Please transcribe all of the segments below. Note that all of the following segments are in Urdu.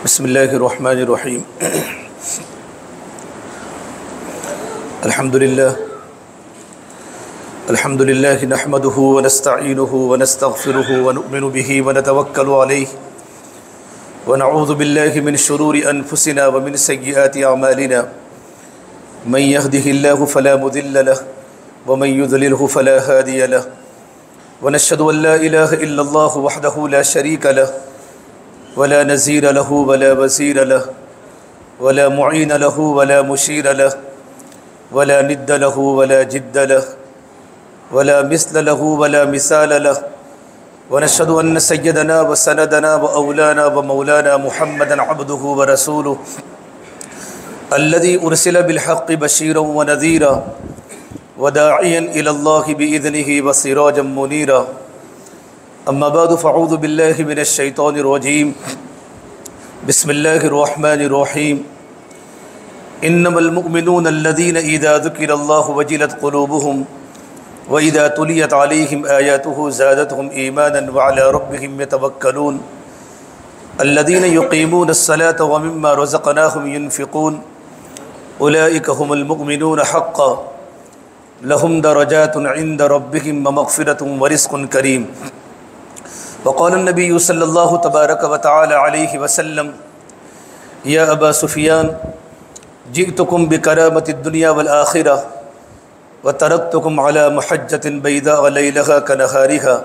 بسم اللہ الرحمن الرحیم الحمد للہ نحمده ونستعینه ونستغفره ونؤمن به ونتوکل علیہ ونعوذ باللہ من شرور انفسنا ومن سیئات اعمالنا من يهده اللہ فلا مضل له ومن يضلله فلا هادی له ونشهد ان لا الہ الا اللہ وحدہ لا شریک له ولا نذیر له ولا وزیر له ولا معین له ولا مشیر له ولا ند له ولا جد له ولا مثل له ولا مثال له ونشهد أن سيدنا وسندنا وأولانا ومولانا محمدا عبده ورسوله الذي أرسل بالحق بشيرا ونذيرا وداعيا إلى الله بإذنه وسراجا منيرا أما بعد فأعوذ بالله من الشيطان الرجيم بسم الله الرحمن الرحيم إنما المؤمنون الذين إذا ذكر الله وجلت قلوبهم وإذا تليت عليهم آياته زادتهم إيمانا وعلى ربهم يتوكلون الذين يقيمون الصلاة ومما رزقناهم ينفقون أولئك هم المؤمنون حقا لهم درجات عند ربهم ومغفرة ورزق كريم وقال النبي صلى الله تبارك وتعالى عليه وسلم يا أبا سفيان جئتكم بكرامة الدنيا والآخرة وتركتكم على محجة بيضاء ليلها كنهارها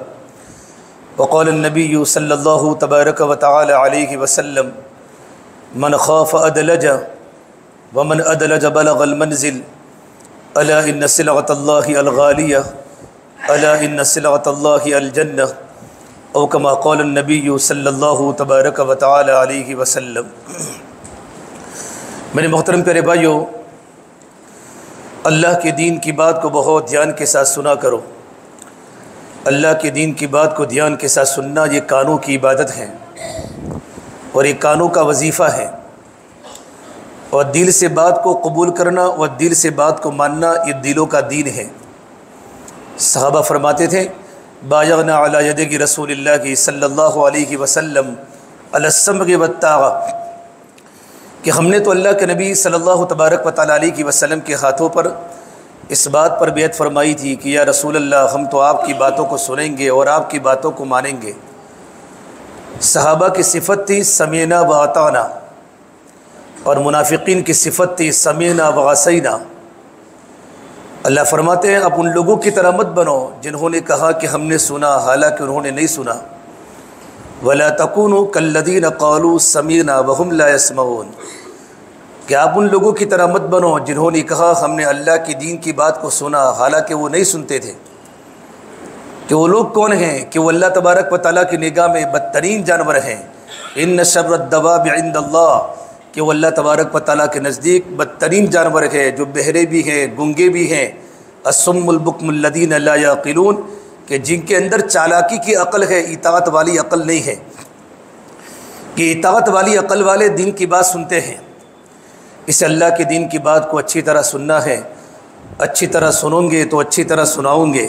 وقال النبي صلى الله تبارك وتعالى عليه وسلم من خاف أدلج ومن أدلج بلغ المنزل ألا إن سلعة الله الغالية ألا إن سلعة الله الجنة او کما قال النبی صلی اللہ تبارک و تعالی علیہ وسلم۔ میرے محترم پیارے بھائیوں، اللہ کے دین کی بات کو بہت دھیان کے ساتھ سنا کرو۔ اللہ کے دین کی بات کو دھیان کے ساتھ سننا یہ کانوں کی عبادت ہے اور یہ کانوں کا وظیفہ ہے، اور دل سے بات کو قبول کرنا اور دل سے بات کو ماننا یہ دلوں کا دین ہے۔ صحابہ فرماتے تھے بایعنا علی یدک رسول اللہ کی صلی اللہ علیہ وسلم علی السمع والطاعہ، کہ ہم نے تو اللہ کے نبی صلی اللہ تبارک و تعالی علیہ وسلم کے ہاتھوں پر اس بات پر بیعت فرمائی تھی کہ یا رسول اللہ ہم تو آپ کی باتوں کو سنیں گے اور آپ کی باتوں کو مانیں گے۔ صحابہ کی صفت تھی سمعنا و اطعنا، اور منافقین کی صفت تھی سمعنا و عصینا۔ اللہ فرماتے ہیں اب ان لوگوں کی طرح مت بنو جنہوں نے کہا کہ ہم نے سنا حالانکہ انہوں نے نہیں سنا۔ وَلَا تَكُونُوا كَالَّذِينَ قَالُوا سَمِعْنَا وَهُمْ لَا يَسْمَعُونَ، کہ آپ ان لوگوں کی طرح مت بنو جنہوں نے کہا ہم نے اللہ کی دین کی بات کو سنا حالانکہ وہ نہیں سنتے تھے۔ کہ وہ لوگ کون ہیں؟ کہ وہ اللہ تبارک و تعالیٰ کی نگاہ میں بدترین جانور ہیں۔ إِنَّ شَرَّ الدَّوَابِ عِندَ اللَّهِ، کہ وہ اللہ تبارک و تعالیٰ کے نزدیک بدترین جانور ہے، جو بہرے بھی ہیں گنگے بھی ہیں۔ الصم البکم الذین لا یعقلون، کہ جن کے اندر چالاکی کی عقل ہے، اطاعت والی عقل نہیں ہے۔ کہ اطاعت والی عقل والے دین کی بات سنتے ہیں۔ اس اللہ کے دین کی بات کو اچھی طرح سننا ہے، اچھی طرح سنوں گے تو اچھی طرح سناؤں گے،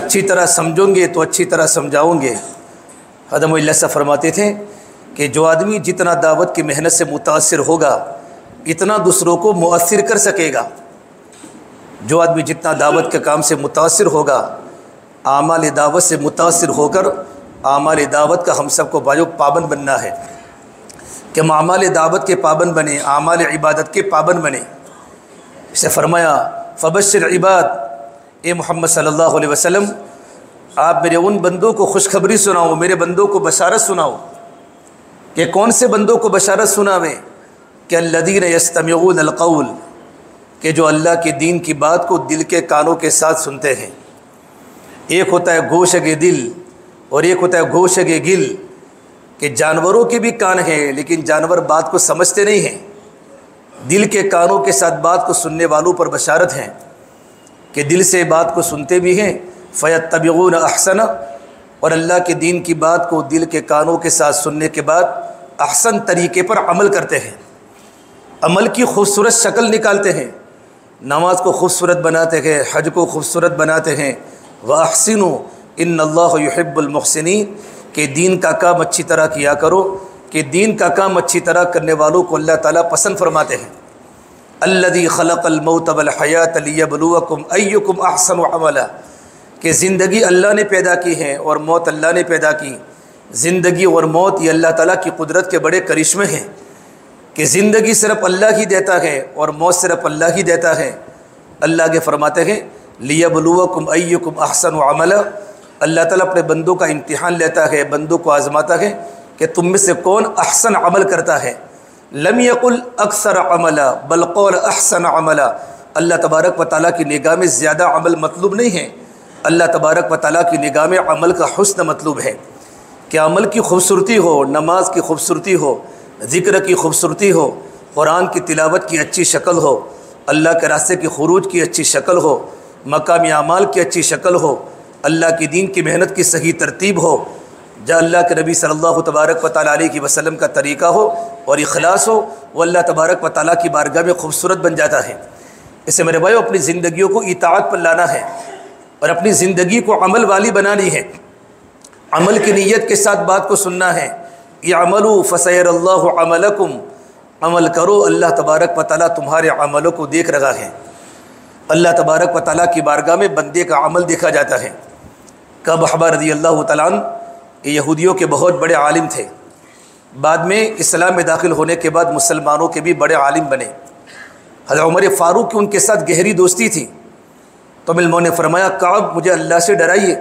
اچھی طرح سمجھوں گے تو اچھی طرح سمجھاؤں گے۔ حضرت اللہ سے فرماتے تھے کہ جو آدمی جتنا دعوت کی محنت سے متاثر ہوگا اتنا دوسروں کو مؤثر کر سکے گا۔ جو آدمی جتنا دعوت کے کام سے متاثر ہوگا، اعمال دعوت سے متاثر ہو کر اعمال دعوت کا ہم سب کو پابند بننا ہے، کہ ہم اعمال دعوت کے پابند بنیں، اعمال عبادت کے پابند بنیں۔ اسے فرمایا فبشر عباد، اے محمد صلی اللہ علیہ وسلم آپ میرے ان بندوں کو خوشخبری سناؤ، میرے بندوں کو بشارت سناؤ۔ کہ کون سے بندوں کو بشارت سناویں؟ کہ الذین یستمعون القول، کہ جو اللہ کے دین کی بات کو دل کے کانوں کے ساتھ سنتے ہیں۔ ایک ہوتا ہے گوشگ دل اور ایک ہوتا ہے گوشگ گل، کہ جانوروں کے بھی کان ہیں لیکن جانور بات کو سمجھتے نہیں ہیں۔ دل کے کانوں کے ساتھ بات کو سننے والوں پر بشارت ہیں کہ دل سے بات کو سنتے بھی ہیں، فیتبعون احسن، اور اللہ کے دین کی بات کو دل کے کانوں کے ساتھ سننے کے بعد احسن طریقے پر عمل کرتے ہیں، عمل کی خوبصورت شکل نکالتے ہیں، نماز کو خوبصورت بناتے ہیں، حج کو خوبصورت بناتے ہیں۔ وَأَحْسِنُوا إِنَّ اللَّهَ يُحِبُّ الْمُحْسِنِينَ، کہ دین کا کام اچھی طرح کیا کرو کہ دین کا کام اچھی طرح کرنے والوں کو اللہ تعالیٰ پسند فرماتے ہیں۔ الذی خلق الموت والحیات لیبلوکم ایکم احسن عملا، کہ زندگی اللہ نے پیدا کی ہے اور موت اللہ نے پیدا کی۔ زندگی اور موت یہ اللہ تعالیٰ کی قدرت کے بڑے کرشمے ہیں کہ زندگی صرف اللہ ہی دیتا ہے اور موت صرف اللہ ہی دیتا ہے۔ اللہ کے فرماتے ہیں لیبلوکم ایکم احسن عملا، اللہ تعالیٰ اپنے بندوں کا امتحان لیتا ہے، بندوں کو آزماتا ہے کہ تم میں سے کون احسن عمل کرتا ہے۔ لم یقل اکثر عملا بل قول احسن عملا، اللہ تبارک و تعالیٰ کی نگاہ میں زیادہ عمل مطلوب نہیں ہے، اللہ تبارک و تعالیٰ کی نگاہ میں عمل کا حسن مطلوب ہے کہ عمل کی خوبصورتی ہو، نماز کی خوبصورتی ہو، ذکر کی خوبصورتی ہو، قرآن کی تلاوت کی اچھی شکل ہو، اللہ کے راستے کی خروج کی اچھی شکل ہو، مقامی اعمال کی اچھی شکل ہو، اللہ کی دین کی محنت کی صحیح ترتیب ہو، جہاں اللہ کے نبی صلی اللہ تبارک و تعالیٰ علیہ وسلم کا طریقہ ہو اور اخلاص ہو، وہ اللہ تبارک و تعالیٰ کی بارگاہ میں خوبصورت بن جاتا ہے۔ اس سے میرے بھائیو اپنی زندگیوں کو اطاعت پر لانا ہے اور اپنی زندگی کو عمل والی بنانی ہے، عمل کی نیت کے ساتھ بات کو سننا ہے۔ اعملوا فسیر اللہ عملکم، عمل کرو، اللہ تبارک و تعالیٰ تمہارے عملوں کو دیکھ رہا ہے۔ اللہ تبارک و تعالیٰ کی بارگاہ میں بندے کا عمل دیکھا جاتا ہے۔ کعب احبار رضی اللہ تعالیٰ عنہ یہودیوں کے بہت بڑے عالم تھے، بعد میں اسلام میں داخل ہونے کے بعد مسلمانوں کے بھی بڑے عالم بنے۔ حضرت عمر فاروق کی ان کے ساتھ گہری دوستی تھی، تو ام المومنین نے فرمایا کعب مجھے اللہ سے ڈرائیے،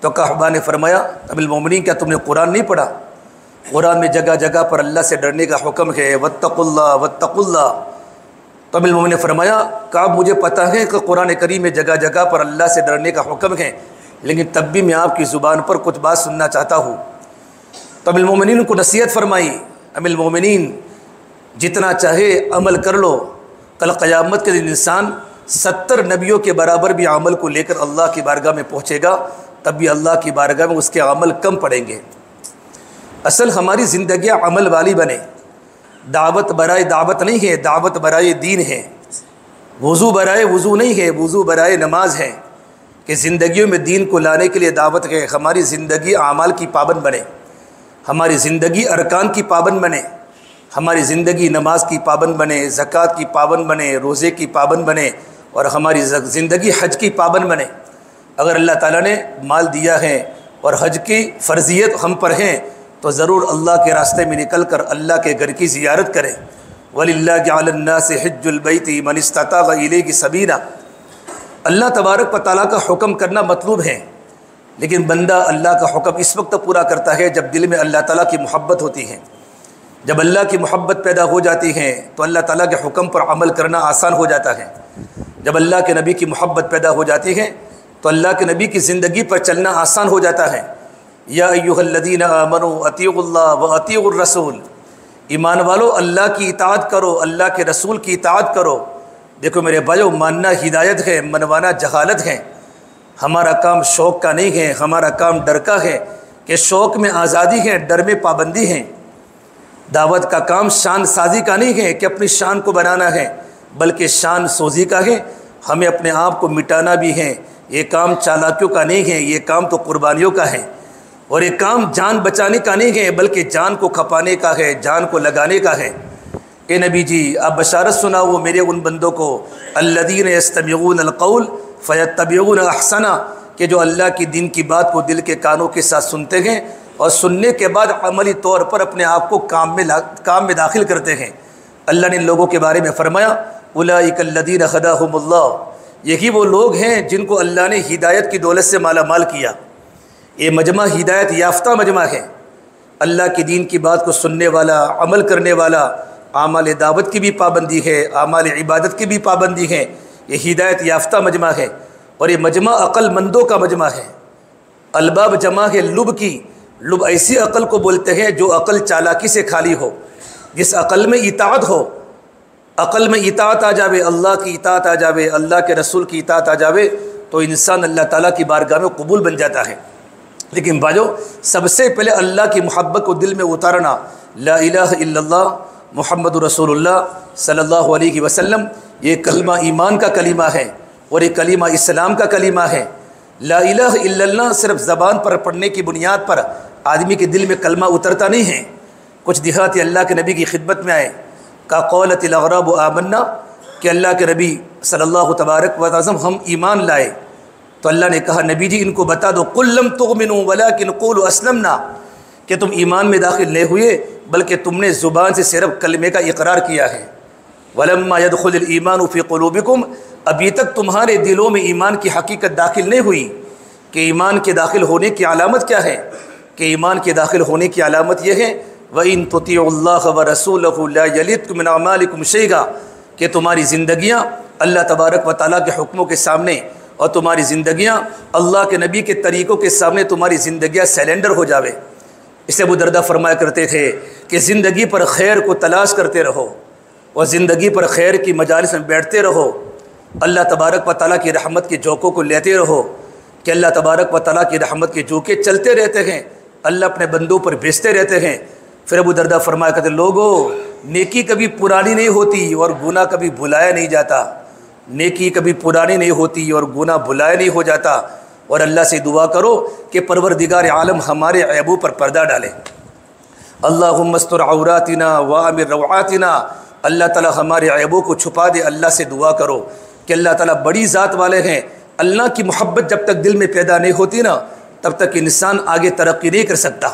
تو کعب نے فرمایا ام المومنین کیا تم نے قرآن نہیں پڑھا؟ قرآن میں جگہ جگہ پر اللہ سے ڈرنے کا حکم ہے، واتقوا اللہ واتقوا اللہ۔ تو ام المومنین نے فرمایا کعب مجھے پتہ ہے کہ قرآن کریم میں جگہ جگہ پر اللہ سے ڈرنے کا حکم ہے، لیکن تب بھی میں آپ کی زبان پر کچھ بات سننا چاہتا ہوں۔ تو ام المومنین کو نصیحت فرمائی، ام المومنین جتنا چاہے عمل کر لو، کل قیامت کے دن انسان 70 نبیوں کے برابر بھی عمل کو لے کر اللہ کی بارگاہ میں پہنچے گا، تب بھی اللہ کی بارگاہ میں اس کے عمل کم پڑیں گے۔ اصل ہماری زندگیاں عمل والی بنے، دعوت برائے دعوت نہیں ہے، دعوت برائے دین ہے، وضو برائے وضو نہیں ہے، وضو برائے نماز ہے، کہ زندگیوں میں دین کو لانے کے لیے دعوت ہے۔ ہماری زندگی اعمال کی پابند بنے، ہماری زندگی ارکان کی پابند بنے، ہماری زندگی نماز کی پابند بنے، زکوٰۃ کی پابند بنے، روزے کی پابند بنے، اور ہماری زندگی حج کی پابند بنے۔ اگر اللہ تعالیٰ نے مال دیا ہے اور حج کی فرضیت ہم پر ہیں تو ضرور اللہ کے راستے میں نکل کر اللہ کے گھر کی زیارت کریں۔ وَلِلَّهِ عَلَى النَّاسِ حِجُّ الْبَيْتِ مَنِ اسْتَطَاعَ إِلَيْهِ سَبِيلًا، اللہ تبارک و تعالیٰ کا حکم کرنا مطلوب ہے، لیکن بندہ اللہ کا حکم اس وقت پورا کرتا ہے جب دل میں اللہ تعالیٰ کی محبت ہوتی ہے۔ جب اللہ کی محبت پیدا ہو جاتی ہے تو اللہ تعالیٰ کے حکم پر عمل کرنا آسان ہو جاتا ہے۔ جب اللہ کے نبی کی محبت پیدا ہو جاتی ہے تو اللہ کے نبی کی زندگی پر چلنا آسان ہو جاتا ہے۔ یا ایھا الذین آمنوا اطیعوا اللہ واطیعوا الرسول، ایمان والو اللہ کی اطاعت کرو، اللہ کے رسول کی اطاعت کرو۔ دیکھو میرے بھائیو، ماننا ہدایت ہے، منوانا جہالت ہے۔ ہمارا کام شوق کا نہیں ہے، ہمارا کام ڈر کا ہے، کہ شوق میں آزادی ہے، ڈر میں پابندی ہے۔ دعوت کا کام شان سازی کا نہیں ہے کہ اپنی شان کو بنانا ہے، بلکہ شان سوزی کا ہے، ہمیں اپنے آپ کو مٹانا بھی ہے۔ یہ کام چالاکیوں کا نہیں ہے، یہ کام تو قربانیوں کا ہے، اور یہ کام جان بچانے کا نہیں ہے بلکہ جان کو کھپانے کا ہے، جان کو لگانے کا ہے۔ اے نبی جی آپ بشارت سناؤ میرے ان بندوں کو الذین یستمعون القول فیتبعون احسنہ، کہ جو اللہ کی دین کی بات کو دل کے کانوں کے ساتھ سنتے ہیں اور سننے کے بعد عملی طور پر اپنے آپ کو کام میں داخل کرتے ہیں۔ اللہ نے ان لوگوں کے بارے میں فرمایا اولئک الذین ھداھم اللہ، یہی وہ لوگ ہیں جن کو اللہ نے ہدایت کی دولت سے مالا مال کیا۔ یہ مجمع ہدایت یافتہ مجمع ہے، اللہ کی دین کی بات کو سننے والا، عمل کرنے والا، اعمال دعوت کی بھی پابندی ہے، اعمال عبادت کی بھی پابندی ہے۔ یہ ہدایت یافتہ مجمع ہے، اور یہ مجمع عقل مندوں کا مجمع ہے۔ الباب جمع ہے لب کی، لب ایسی عقل کو بولتے ہیں جو عقل چالاکی سے خالی ہو، جس عقل میں اطاعت ہو، عقل میں اطاعت آ جاوے، اللہ کی اطاعت آ جاوے، اللہ کے رسول کی اطاعت آ جاوے، تو انسان اللہ تعالیٰ کی بارگاہ میں قبول بن جاتا ہے۔ لیکن بھائیو، سب سے پہلے اللہ کی محبت کو دل میں اتارنا، لا الہ الا اللہ محمد رسول اللہ صلی اللہ علیہ وسلم، یہ کلمہ ایمان کا کلمہ ہے اور یہ کلمہ اسلام کا کلمہ ہے۔ لا الہ الا اللہ صرف زبان پر پڑھنے کی بنیاد پر آدمی کے دل میں کلمہ اترتا نہیں ہے، کچھ دیہاتی اللہ کے نبی کی خدمت میں آئے، کہا قولت الاغراب آمنا، کہ اللہ کے نبی صلی اللہ تبارک و تعالی ہم ایمان لائے۔ تو اللہ نے کہا نبی جی ان کو بتا دو قل لم تؤمنوا ولکن قولوا اسلمنا، کہ تم ایمان میں داخل نہیں ہوئے بلکہ تم نے زبان سے صرف کلمے کا اقرار کیا ہے۔ ولما يدخل الایمان فی قلوبکم، ابھی تک تمہارے دلوں میں ایمان کی حقیقت داخل نہیں ہوئی۔ کہ ایمان کے داخل ہونے کی علامت کیا ہے؟ کہ ایمان کے داخل ہونے کی علامت یہ ہے وَإِن تُطِيعُوا اللَّهَ وَرَسُولَهُ لَا يَلِتْكُم مِّنْ أَعْمَالِكُمْ شَيْئًا، کہ تمہاری زندگیاں اللہ تبارک و تعالیٰ کے حکموں کے سامنے اور تمہاری زندگیاں اللہ کے نبی کے طریقوں کے سامنے تمہاری زندگیاں سیلنڈر ہو جاوے۔ اسے ابو دردہ فرمایا کرتے تھے کہ زندگی پر خیر کو تلاش کرتے رہو اور زندگی پر خیر کی مجالس میں بیٹھتے رہو، اللہ تبارک و تعالیٰ کی رحمت کے جھونکوں کو لیتے رہو، کہ اللہ تبارک و تعالیٰ کی رحمت کے جھونکے چلتے رہتے ہیں، اللہ اپنے بندوں پر بھیجتے رہتے ہیں۔ پھر ابو دردہ فرمایا کرتے لوگوں، نیکی کبھی پرانی نہیں ہوتی اور گناہ کبھی بھلایا نہیں جاتا، نیکی کبھی پرانی نہیں ہوتی اور گناہ بھلایا نہیں ہو جاتا، اور اللہ سے دعا کرو کہ پروردگار عالم ہمارے عیبوں پر پردہ ڈالے۔ اللہم استر عوراتنا وامر روعاتنا، اللہ تعالیٰ ہمارے عیبوں کو چھپا دے۔ اللہ سے دعا کرو کہ اللہ تعالیٰ بڑی ذات والے ہیں، اللہ کی محبت جب تک دل میں پیدا نہیں ہوتی نا تب تک انسان آگے ترقی نہیں کر سکتا۔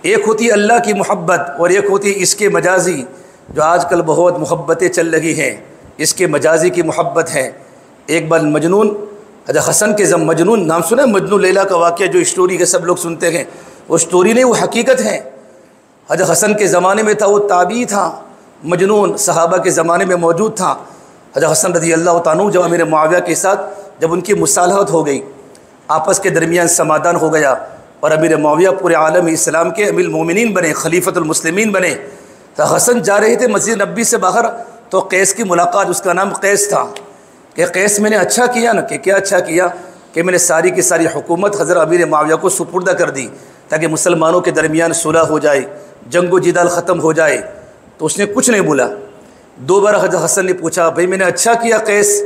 ایک ہوتی ہے اللہ کی محبت اور ایک ہوتی ہے اس کے مجازی، جو آج کل بہت محبتیں چل رہی ہیں، اس کے مجازی کی محبت ہے۔ ایک بار مجنون حضرت حسن کے مجنون نام سنا ہے؟ مجنون لیلا کا واقعہ جو اسٹوری کے سب لوگ سنتے ہیں، وہ اسٹوری نہیں، وہ حقیقت ہے۔ حضرت حسن کے زمانے میں تھا، وہ تابعی تھا، مجنون صحابہ کے زمانے میں موجود تھا۔ حضرت حسن رضی اللہ تعالیٰ عنہ جب امیر معاویہ کے ساتھ جب ان کی مصالحت ہو گئی، آپس کے درمیان سمادھان ہو گیا اور امیر معاویہ پورے عالم اسلام کے امیر المومنین بنے، خلیفۃ المسلمین بنے، تو حسن جا رہے تھے مسجد نبی سے باہر، تو قیس کی ملاقات، اس کا نام قیس تھا، کہ قیس میں نے اچھا کیا نا، کہ کیا اچھا کیا کہ میں نے ساری کی ساری حکومت حضرت امیر معاویہ کو سپردہ کر دی تاکہ مسلمانوں کے درمیان صلح ہو جائے، جنگ و جدال ختم ہو جائے۔ تو اس نے کچھ نہیں بولا۔ دو بار حضرت حسن نے پوچھا بھئی میں نے اچھا کیا قیس،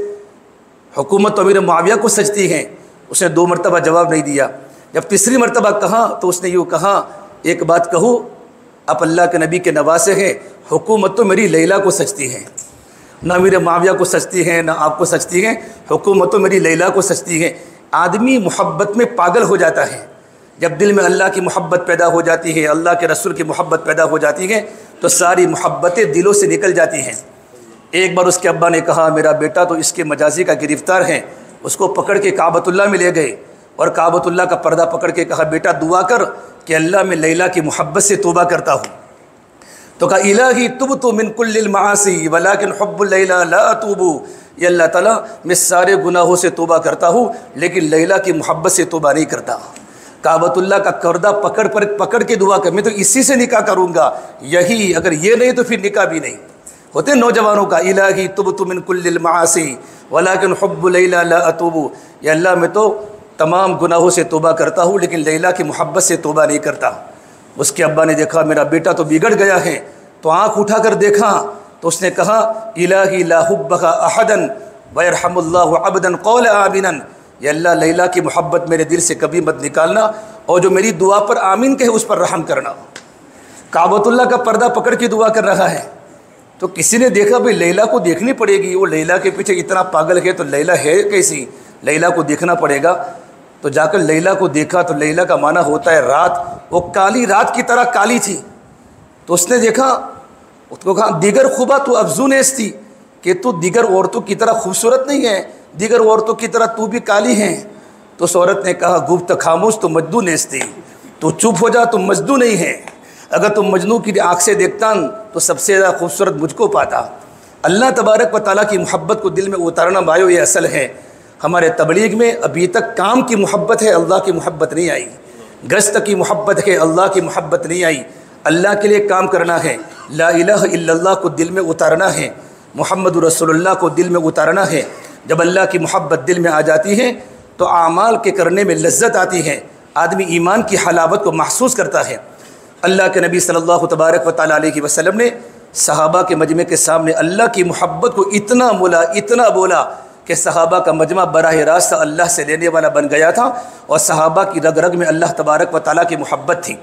حکومت تو امیر معاویہ کو سجتی ہے؟ اس نے 2 مرتبہ جواب نہیں دیا۔ جب تیسری مرتبہ کہا تو اس نے یوں کہا ایک بات کہوں، آپ اللہ کے نبی کے نواسے ہیں، حکومت تو میری لیلا کو سجتی ہے، نہ امیر معاویہ کو سجتی ہے، نہ آپ کو سجتی ہے، حکومت تو میری لیلا کو سجتی ہے۔ آدمی محبت میں پاگل ہو جاتا ہے، جب دل میں اللہ کی محبت پیدا ہو جاتی ہے، اللہ کے رسول کی محبت پیدا ہو جاتی ہے تو ساری محبتیں دلوں سے نکل جاتی ہیں۔ ایک بار اس کے ابا نے کہا میرا بیٹا تو اس کے مجازی کا گرفتار ہے، اس کو پکڑ کے کعبۃ اللہ میں لے گئے اور کعبۃ اللہ کا پردہ پکڑ کے کہا بیٹا دعا کر کہ اللہ میں لیلا کی محبت سے توبہ کرتا ہوں۔ تو کہا الہی تبت من کل المعاصی ولکن حب اللیلا لا اتوب، یہ اللہ تعالیٰ میں سارے گناہوں سے توبہ کرتا ہوں لیکن لیلا کی محبت سے توبہ نہیں کرتا۔ کعبۃ اللہ کا پردہ پکڑ کے دعا کر، میں تو اسی سے نکاح کروں گا، یہی اگر یہ نہیں تو پھر نکاح بھی نہیں۔ ہوتے نوجوانوں کا الہی تبت من کل المعاصی ولکن حب لیلا لا اتوب، یا اللہ میں تو تمام گناہوں سے توبہ کرتا ہوں لیکن لیلا کی محبت سے توبہ نہیں کرتا۔ اس کے ابا نے دیکھا میرا بیٹا تو بگڑ گیا ہے، تو آنکھ اٹھا کر دیکھا تو اس نے کہا الہی لا حبک احدا ویرحم اللہ عبدا قول آمنا، یا اللہ لیلا کی محبت میرے دل سے کبھی مت نکالنا اور جو میری دعا پر آمین کہے اس پر رحم کرنا۔ کعبۃ اللہ کا پردہ پکڑ کے دعا کر رہا ہے، تو کسی نے دیکھا بھئی لیلا کو دیکھنی پڑے گی، وہ لیلا کے پیچھے اتنا پاگل ہے تو لیلا ہے کیسی، لیلا کو دیکھنا پڑے گا۔ تو جا کر لیلا کو دیکھا تو لیلا کا معنی ہوتا ہے رات، وہ کالی رات کی طرح کالی تھی۔ تو اس نے دیکھا، اس کو کہا دیگر خوبہ تو افزون تھی، کہ تو دیگر عورتوں کی طرح خوبصورت نہیں ہے، دیگر عورتوں کی طرح تو بھی کالی ہیں۔ تو اس عورت نے کہا گفت خاموش تو مجدو نیستی، تو چپ ہو جا، تم مجدو نہیں ہے، اگر تم مجنو کی آنکھ سے دیکھتا تو سب سے زیادہ خوبصورت مجھ کو پاتا۔ اللہ تبارک و تعالیٰ کی محبت کو دل میں اتارنا بھائیو یہ اصل ہے۔ ہمارے تبلیغ میں ابھی تک کام کی محبت ہے، اللہ کی محبت نہیں آئی، گشت کی محبت ہے، اللہ کی محبت نہیں آئی۔ اللہ کے لیے کام کرنا ہے، لا الہ الا اللہ کو دل میں اتارنا ہے، محمد رسول اللہ کو دل میں اتارنا ہے۔ جب اللہ کی محبت دل میں آ جاتی ہے تو اعمال کے کرنے میں لذت آتی ہے، آدمی ایمان کی حلاوت کو محسوس کرتا ہے۔ اللہ کے نبی صلی اللہ تبارک و تعالیٰ علیہ وسلم نے صحابہ کے مجمع کے سامنے اللہ کی محبت کو اتنا بولا کہ صحابہ کا مجمع براہ راست اللہ سے لینے والا بن گیا تھا، اور صحابہ کی رگ رگ میں اللہ تبارک و تعالیٰ کی محبت تھی۔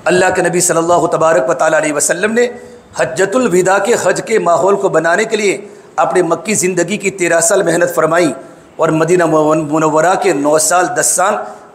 اللہ کے نبی صلی اللہ تبارک و تعالیٰ علیہ وسلم نے حجۃ الوداع کے حج کے ماحول کو بنانے کے لیے اپنے مکی زندگی کی 13 سال محنت فرمائی، اور مدینہ منورہ کے 9 سال 10 سال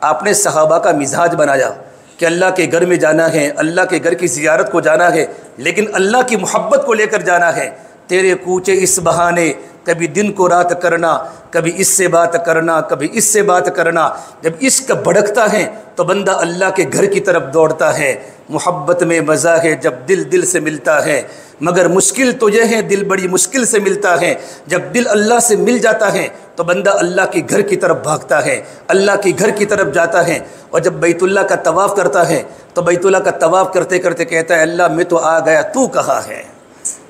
آپ نے صحابہ کا مزاج بنایا کہ اللہ کے گھر میں جانا ہے، اللہ کے گھر کی زیارت کو جانا ہے، لیکن اللہ کی محبت کو لے کر جانا ہے۔ تیرے کوچے اس بہانے، کبھی دن کو رات کرنا، کبھی اس سے بات کرنا، کبھی اس سے بات کرنا۔ جب عشق بھڑکتا ہے تو بندہ اللہ کے گھر کی طرف دوڑتا ہے۔ محبت میں مزہ ہے جب دل دل سے ملتا ہے، مگر مشکل تو یہ ہے دل بڑی مشکل سے ملتا ہے۔ جب دل اللہ سے مل جاتا ہے تو بندہ اللہ کے گھر کی طرف بھاگتا ہے، اللہ کے گھر کی طرف جاتا ہے۔ اور جب بیت اللہ کا طواف کرتا ہے تو بیت اللہ کا طواف کرتے کرتے کہتا ہے اللہ میں تو آ گیا، تو کہاں ہے؟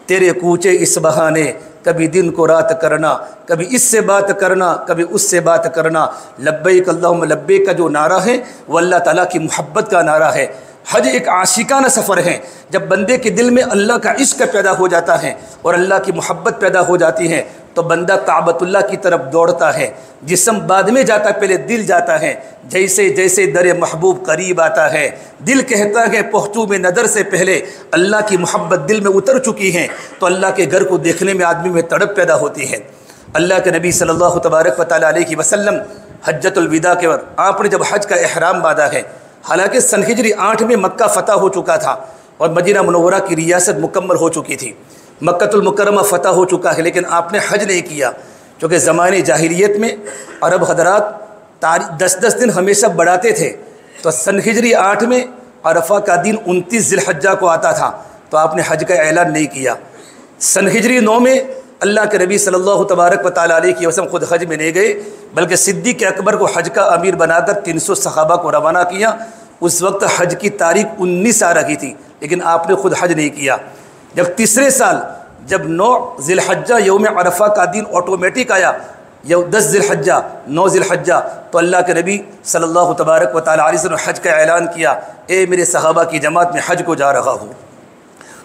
تیرے کوچے اس بہانے، کبھی دن کو رات کرنا، کبھی اس سے بات کرنا، کبھی اس سے بات کرنا۔ لبیک اللہم لبیک کا جو نعرہ ہے وہ اللہ تعالیٰ کی محبت کا نعرہ ہے۔ حج ایک عاشقانہ سفر ہے۔ جب بندے کے دل میں اللہ کا عشق پیدا ہو جاتا ہے اور اللہ کی محبت پیدا ہو جاتی ہے تو بندہ کعبۃ اللہ کی طرف دوڑتا ہے۔ جسم بعد میں جاتا ہے، پہلے دل جاتا ہے۔ جیسے جیسے در محبوب قریب آتا ہے، دل کہتا ہے پہنچوں میں نظر سے پہلے اللہ کی محبت دل میں اتر چکی ہے، تو اللہ کے گھر کو دیکھنے میں آدمی میں تڑپ پیدا ہوتی ہے۔ اللہ کے نبی صلی اللہ تبارک و تعالیٰ علیہ وسلم حجۃ الوداع کے وقت آپ نے جب حج کا احرام باندھا ہے، حالانکہ سن ہجری 8 میں مکہ فتح ہو چکا تھا اور مدینہ منورہ کی ریاست مکمل ہو چکی تھی، مکہ المکرمہ فتح ہو چکا ہے، لیکن آپ نے حج نہیں کیا، چونکہ زمانے جاہلیت میں عرب حضرات 10 دن ہمیشہ بڑھاتے تھے۔ تو سن ہجری 8 میں عرفہ کا دن 29 ذی الحجہ کو آتا تھا، تو آپ نے حج کا اعلان نہیں کیا۔ سن ہجری 9 میں اللہ کے نبی صلی اللہ تبارک و تعالیٰ علیہ وسلم خود حج میں نہیں گئے، بلکہ صدیق اکبر کو حج کا امیر بنا کر 300 صحابہ کو روانہ کیا۔ اس وقت حج کی تاریخ 19 آ رہی تھی، لیکن آپ نے خود حج نہیں کیا۔ جب تیسرے سال جب 9 ذی الحجہ یوم عرفہ کا دن آٹومیٹک آیا، 10 ذی الحجہ 9 ذی الحجہ، تو اللہ کے نبی صلی اللہ تبارک و تعالیٰ علیہ وسلم نے حج کا اعلان کیا، اے میرے صحابہ کی جماعت میں حج کو جا رہا ہوں۔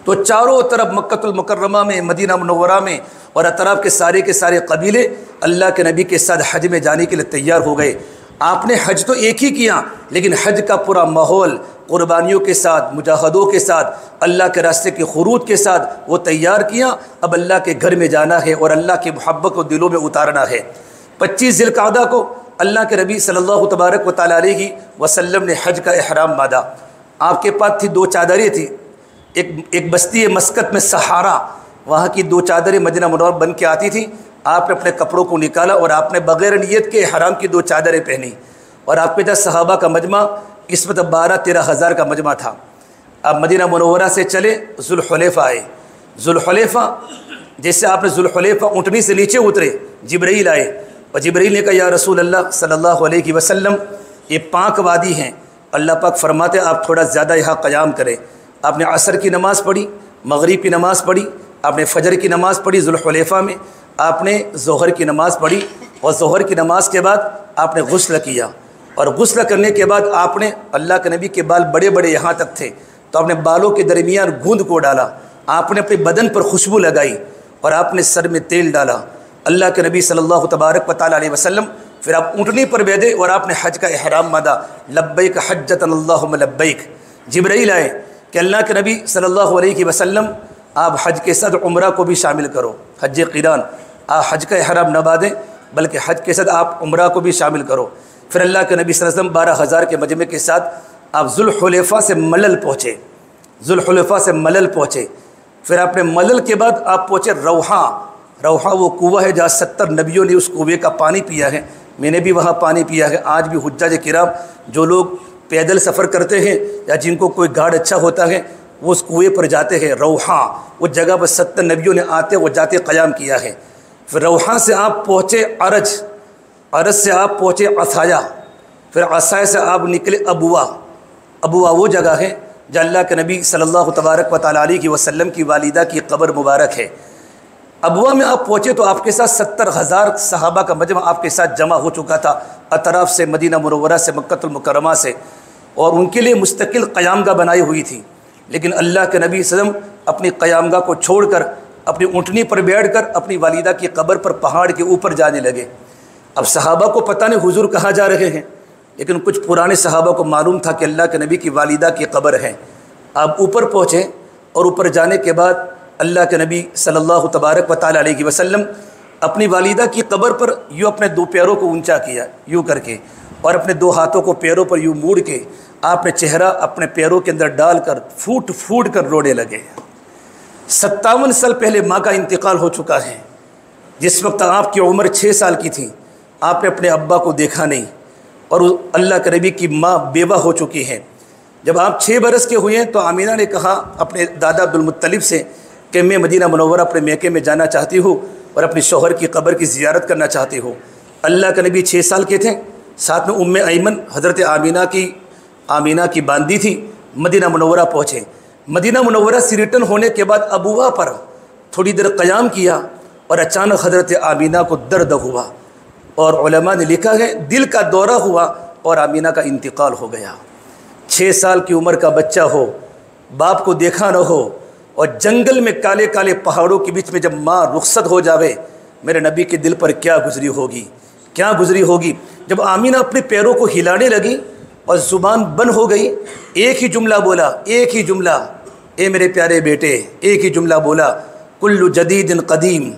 تو چاروں طرف مکہ المکرمہ میں، مدینہ منورہ میں اور اطراف کے سارے قبیلے اللہ کے نبی کے ساتھ حج میں جانے کے لیے تیار ہو گئے۔ آپ نے حج تو ایک ہی کیا، لیکن حج کا پورا ماحول قربانیوں کے ساتھ، مجاہدوں کے ساتھ، اللہ کے راستے کے خروج کے ساتھ وہ تیار کیا۔ اب اللہ کے گھر میں جانا ہے اور اللہ کی محبت کو دلوں میں اتارنا ہے۔ 25 ذی القعدہ کو اللہ کے نبی صلی اللہ تبارک و تعالیٰ علیہ وسلم نے حج کا احرام باندھا۔ آپ کے پاس تھی 2 چادریں تھیں، ایک بستی مسکت میں سہارا، وہاں کی 2 چادریں مدینہ منورہ بن کے آتی تھیں۔ آپ نے اپنے کپڑوں کو نکالا اور آپ نے بغیر نیت کے احرام کی 2 چادریں پہنی، اور آپ کے جہاں صحابہ کا مجمع اس وقت 12-13 ہزار کا مجمع تھا۔ آپ مدینہ منورہ سے چلے، ذوالحلیفہ آئے۔ ذوالحلیفہ جیسے آپ نے ذوالحلیفہ اونٹنی سے نیچے اترے، جبرائیل آئے اور جبرائیل نے کہا یا رسول اللہ صلی اللہ علیہ وسلم، یہ پاک وادی ہیں، اللہ پاک فرماتے آپ تھوڑا زیادہ یہاں قیام کریں۔ آپ نے عصر کی نماز پڑھی، مغرب کی نماز پڑھی، آپ نے فجر کی نماز پڑھی ذوالحلیفہ میں، آپ نے ظہر کی نماز پڑھی، اور ظہر کی نماز کے بعد آپ نے غسل کیا، اور غسل کرنے کے بعد آپ نے، اللہ کے نبی کے بال بڑے بڑے یہاں تک تھے، تو آپ نے بالوں کے درمیان گوند کو ڈالا، آپ نے اپنے بدن پر خوشبو لگائی، اور آپ نے سر میں تیل ڈالا۔ اللہ کے نبی صلی اللہ تبارک و تعالیٰ علیہ وسلم پھر آپ اونٹنی پر بیٹھے اور آپ نے حج کا احرام باندھا، لبیک حجۃ اللہم لبیک۔ جبرائیل آئے کہ اللہ کے نبی صلی اللہ علیہ وسلم آپ حج کے ساتھ عمرہ کو بھی شامل کرو، حج قران، آپ حج کا احرام نہ باندھیں بلکہ حج کے ساتھ آپ عمرہ کو بھی شامل کرو۔ پھر اللہ کے نبی صلی اللہ علیہ وسلم 12,000 کے مجمع کے ساتھ آپ ذوالحلیفہ سے ملل پہنچے، ذوالحلیفہ سے ملل پہنچے۔ پھر آپ نے ملل کے بعد آپ پہنچے روحاں۔ روحاں وہ کنواں ہے جہاں 70 نبیوں نے اس کنویں کا پانی پیا ہے، میں نے بھی وہاں پانی پیا ہے۔ آج بھی حجاج کرام جو لوگ پیدل سفر کرتے ہیں یا جن کو کوئی گاڑ اچھا ہوتا ہے وہ اس کنویں پر جاتے ہیں۔ روحاں وہ جگہ پر 70 نبیوں نے آتے وہ جاتے قیام کیا ہے۔ پھر روحاں سے آپ پہنچے عرج، عرج سے آپ پہنچے عصایہ، پھر عصایہ سے آپ نکلے ابوا۔ ابوا وہ جگہ ہے جہاں اللہ کے نبی صلی اللہ تبارک و تعالیٰ علیہ وسلم کی والدہ کی قبر مبارک ہے۔ ابوا میں آپ پہنچے تو آپ کے ساتھ 70,000 صحابہ کا مجمع آپ کے ساتھ جمع ہو چکا تھا، اطراف سے، مدینہ منورہ سے، مکہ المکرمہ سے، اور ان کے لیے مستقل قیام گاہ بنائی ہوئی تھی۔ لیکن اللہ کے نبی صلی اللہ علیہ وسلم اپنی قیام گاہ کو چھوڑ کر اپنی اونٹنی پر بیٹھ کر اپنی والدہ کی قبر پر پہاڑ کے اوپر جانے لگے۔ اب صحابہ کو پتہ نہیں حضور کہاں جا رہے ہیں، لیکن کچھ پرانے صحابہ کو معلوم تھا کہ اللہ کے نبی کی والدہ کی قبر ہے۔ آپ اوپر پہنچے اور اوپر جانے کے بعد اللہ کے نبی صلی اللہ تبارک و تعالیٰ علیہ وسلم اپنی والدہ کی قبر پر یوں اپنے دو پیروں کو اونچا کیا یوں کر کے، اور اپنے دو ہاتھوں کو پیروں پر یوں موڑ کے آپ نے چہرہ اپنے پیروں کے اندر ڈال کر پھوٹ پھوٹ کر رونے لگے۔ 57 سال پہلے ماں کا انتقال ہو چکا ہے۔ جس وقت آپ کی عمر 6 سال کی تھی آپ نے اپنے ابا کو دیکھا نہیں، اور اللہ کے نبی کی ماں بیوہ ہو چکی ہے۔ جب آپ 6 برس کے ہوئے ہیں تو آمینہ نے کہا اپنے دادا عبدالمطلب سے کہ میں مدینہ منورہ اپنے میکے میں جانا چاہتی ہوں اور اپنی شوہر کی قبر کی زیارت کرنا چاہتی ہوں۔ اللہ کے نبی 6 سال کے تھے، ساتھ میں ایمن حضرت آمینہ کی باندی تھی، مدینہ منورہ پہنچے۔ مدینہ منورہ سے ریٹرن ہونے کے بعد ابوا پر تھوڑی دیر قیام کیا اور اچانک حضرت آمینہ کو درد ہوا، اور علماء نے لکھا ہے دل کا دورہ ہوا اور آمینہ کا انتقال ہو گیا۔ 6 سال کی عمر کا بچہ ہو، باپ کو دیکھا نہ ہو، اور جنگل میں کالے کالے پہاڑوں کے بیچ میں جب ماں رخصت ہو جاوے، میرے نبی کے دل پر کیا گزری ہوگی۔ جب آمینہ اپنے پیروں کو ہلانے لگی اور زبان بند ہو گئی، ایک ہی جملہ بولا، اے میرے پیارے بیٹے، ایک ہی جملہ بولا، کل جدید قدیم،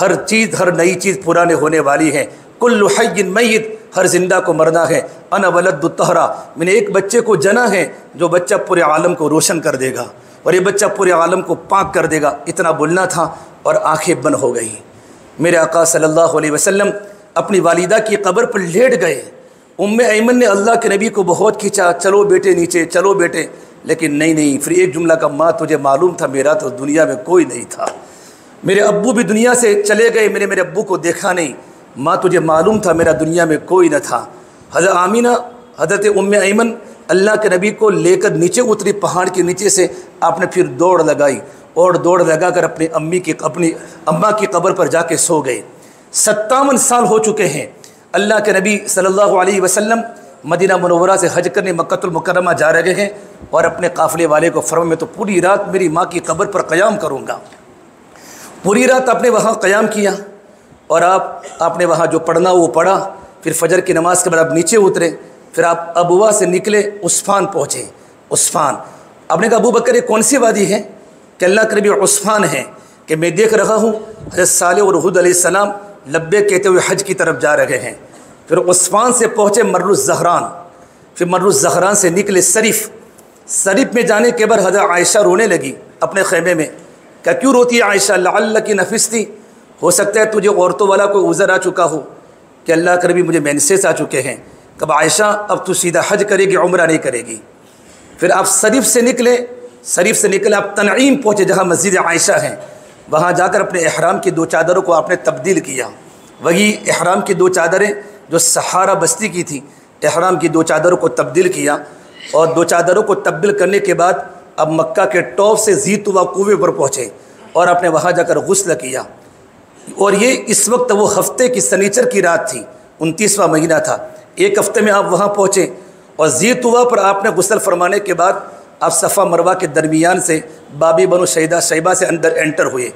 ہر نئی چیز پرانے ہونے والی ہے، کل حی میت، ہر زندہ کو مرنا ہے، انا ولد الطہرا، میں نے ایک بچے کو جنا ہے جو بچہ پورے عالم کو روشن کر دے گا، اور یہ بچہ پورے عالم کو پاک کر دے گا۔ اتنا بولنا تھا اور آنکھیں بند ہو گئی۔ میرے آقا صلی اللہ علیہ وسلم اپنی والدہ کی قبر پر لیٹ گئے۔ ایمن نے اللہ کے نبی کو بہت کھینچا، چلو بیٹے نیچے، چلو بیٹے، لیکن نہیں۔ پھر ایک جملہ کا، ماں تجھے معلوم تھا میرا تو دنیا میں کوئی نہیں تھا، میرے ابو بھی دنیا سے چلے گئے، میں نے میرے ابو کو دیکھا نہیں، ماں تجھے معلوم تھا میرا دنیا میں کوئی نہ تھا۔ حضرت ایمن اللہ کے نبی کو لے کر نیچے اتری، پہاڑ کے نیچے سے آپ نے پھر دوڑ لگائی، اور دوڑ لگا کر اپنی اماں کی قبر پر جا کے سو گئے۔ 57 سال ہو چکے ہیں۔ اللہ کے نبی صلی اللہ علیہ وسلم مدینہ منورہ سے حج کرنے مکہ المکرمہ جا رہے ہیں، اور اپنے قافلے والے کو فرمایا میں تو پوری رات میری ماں کی قبر پر قیام کروں گا۔ پوری رات آپ نے وہاں قیام کیا، اور آپ نے وہاں جو پڑھنا وہ پڑھا۔ پھر فجر کی نماز کے بعد آپ نیچے اترے، پھر آپ ابوا سے نکلے، عسفان پہنچے۔ عسفان آپ نے کہا ابو بکر یہ کون سی وادی ہے؟ کہ اللہ کے نبی عسفان ہے، کہ میں دیکھ رہا ہوں حضرت صالح اور ہود علیہ السلام لبیک کہتے ہوئے حج کی طرف جا رہے ہیں۔ پھر عسفان سے پہنچے مر الزہران، پھر مر الزہران سے نکلے صریف میں جانے کے بعد حضرت عائشہ رونے لگی اپنے خیمے میں۔ کہ کیوں روتی ہے عائشہ؟ لعلک نفستی، ہو سکتا ہے تجھے عورتوں والا کوئی عذر آ چکا ہو کہ اللہ کے نبی مجھے مینسز آ چکے ہیں۔ کب عائشہ اب تو سیدھا حج کرے گی، عمرہ نہیں کرے گی۔ پھر آپ صریف سے نکلے آپ تنعیم پہنچے جہاں مسجد عائشہ ہیں، وہاں جا کر اپنے احرام کی 2 چادروں کو آپ نے تبدیل کیا۔ وہی احرام کی 2 چادریں جو سہارا بستی کی تھی، احرام کی 2 چادروں کو تبدیل کیا، اور 2 چادروں کو تبدیل کرنے کے بعد اب مکہ کے ٹاپ سے ذی طویٰ کنویں پر پہنچے، اور آپ نے وہاں جا کر غسل کیا۔ اور یہ اس وقت وہ ہفتے کی سنیچر کی رات تھی، 29واں مہینہ تھا۔ ایک ہفتے میں آپ وہاں پہنچے، اور ذی طویٰ پر آپ نے غسل فرمانے کے بعد آپ صفا مروہ کے درمیان سے بابی بنو شیبہ سے اندر انٹر ہوئے۔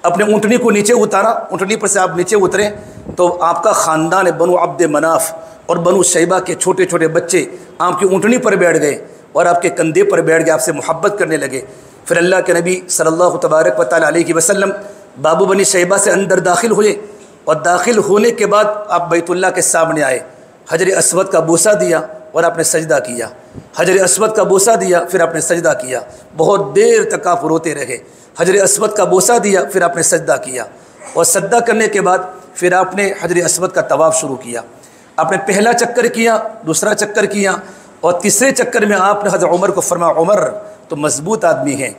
اپنے اونٹنی کو نیچے اتارا، اونٹنی پر سے آپ نیچے اترے تو آپ کا خاندان بنو عبد مناف اور بنو شیبہ کے چھوٹے چھوٹے بچے آپ کی اونٹنی پر بیٹھ گئے اور آپ کے کندھے پر بیٹھ گئے، آپ سے محبت کرنے لگے۔ پھر اللہ کے نبی صلی اللہ تبارک و تعالیٰ علیہ وسلم بابو بنی شیبہ سے اندر داخل ہوئے، اور داخل ہونے کے بعد آپ بیت اللہ کے سامنے آئے، حجر اسود کا بوسہ دیا اور آپ نے سجدہ کیا۔ حجر اسود کا بوسہ دیا، پھر آپ نے سجدہ کیا۔ بہت دیر تک آپ روتے رہے۔ حجر اسود کا بوسہ دیا، پھر آپ نے سجدہ کیا، اور سجدہ کرنے کے بعد پھر آپ نے حجر اسود کا طواف شروع کیا۔ آپ نے پہلا چکر کیا، دوسرا چکر کیا، اور تیسرے چکر میں آپ نے حضرت عمر کو فرمایا عمر تو مضبوط آدمی ہے،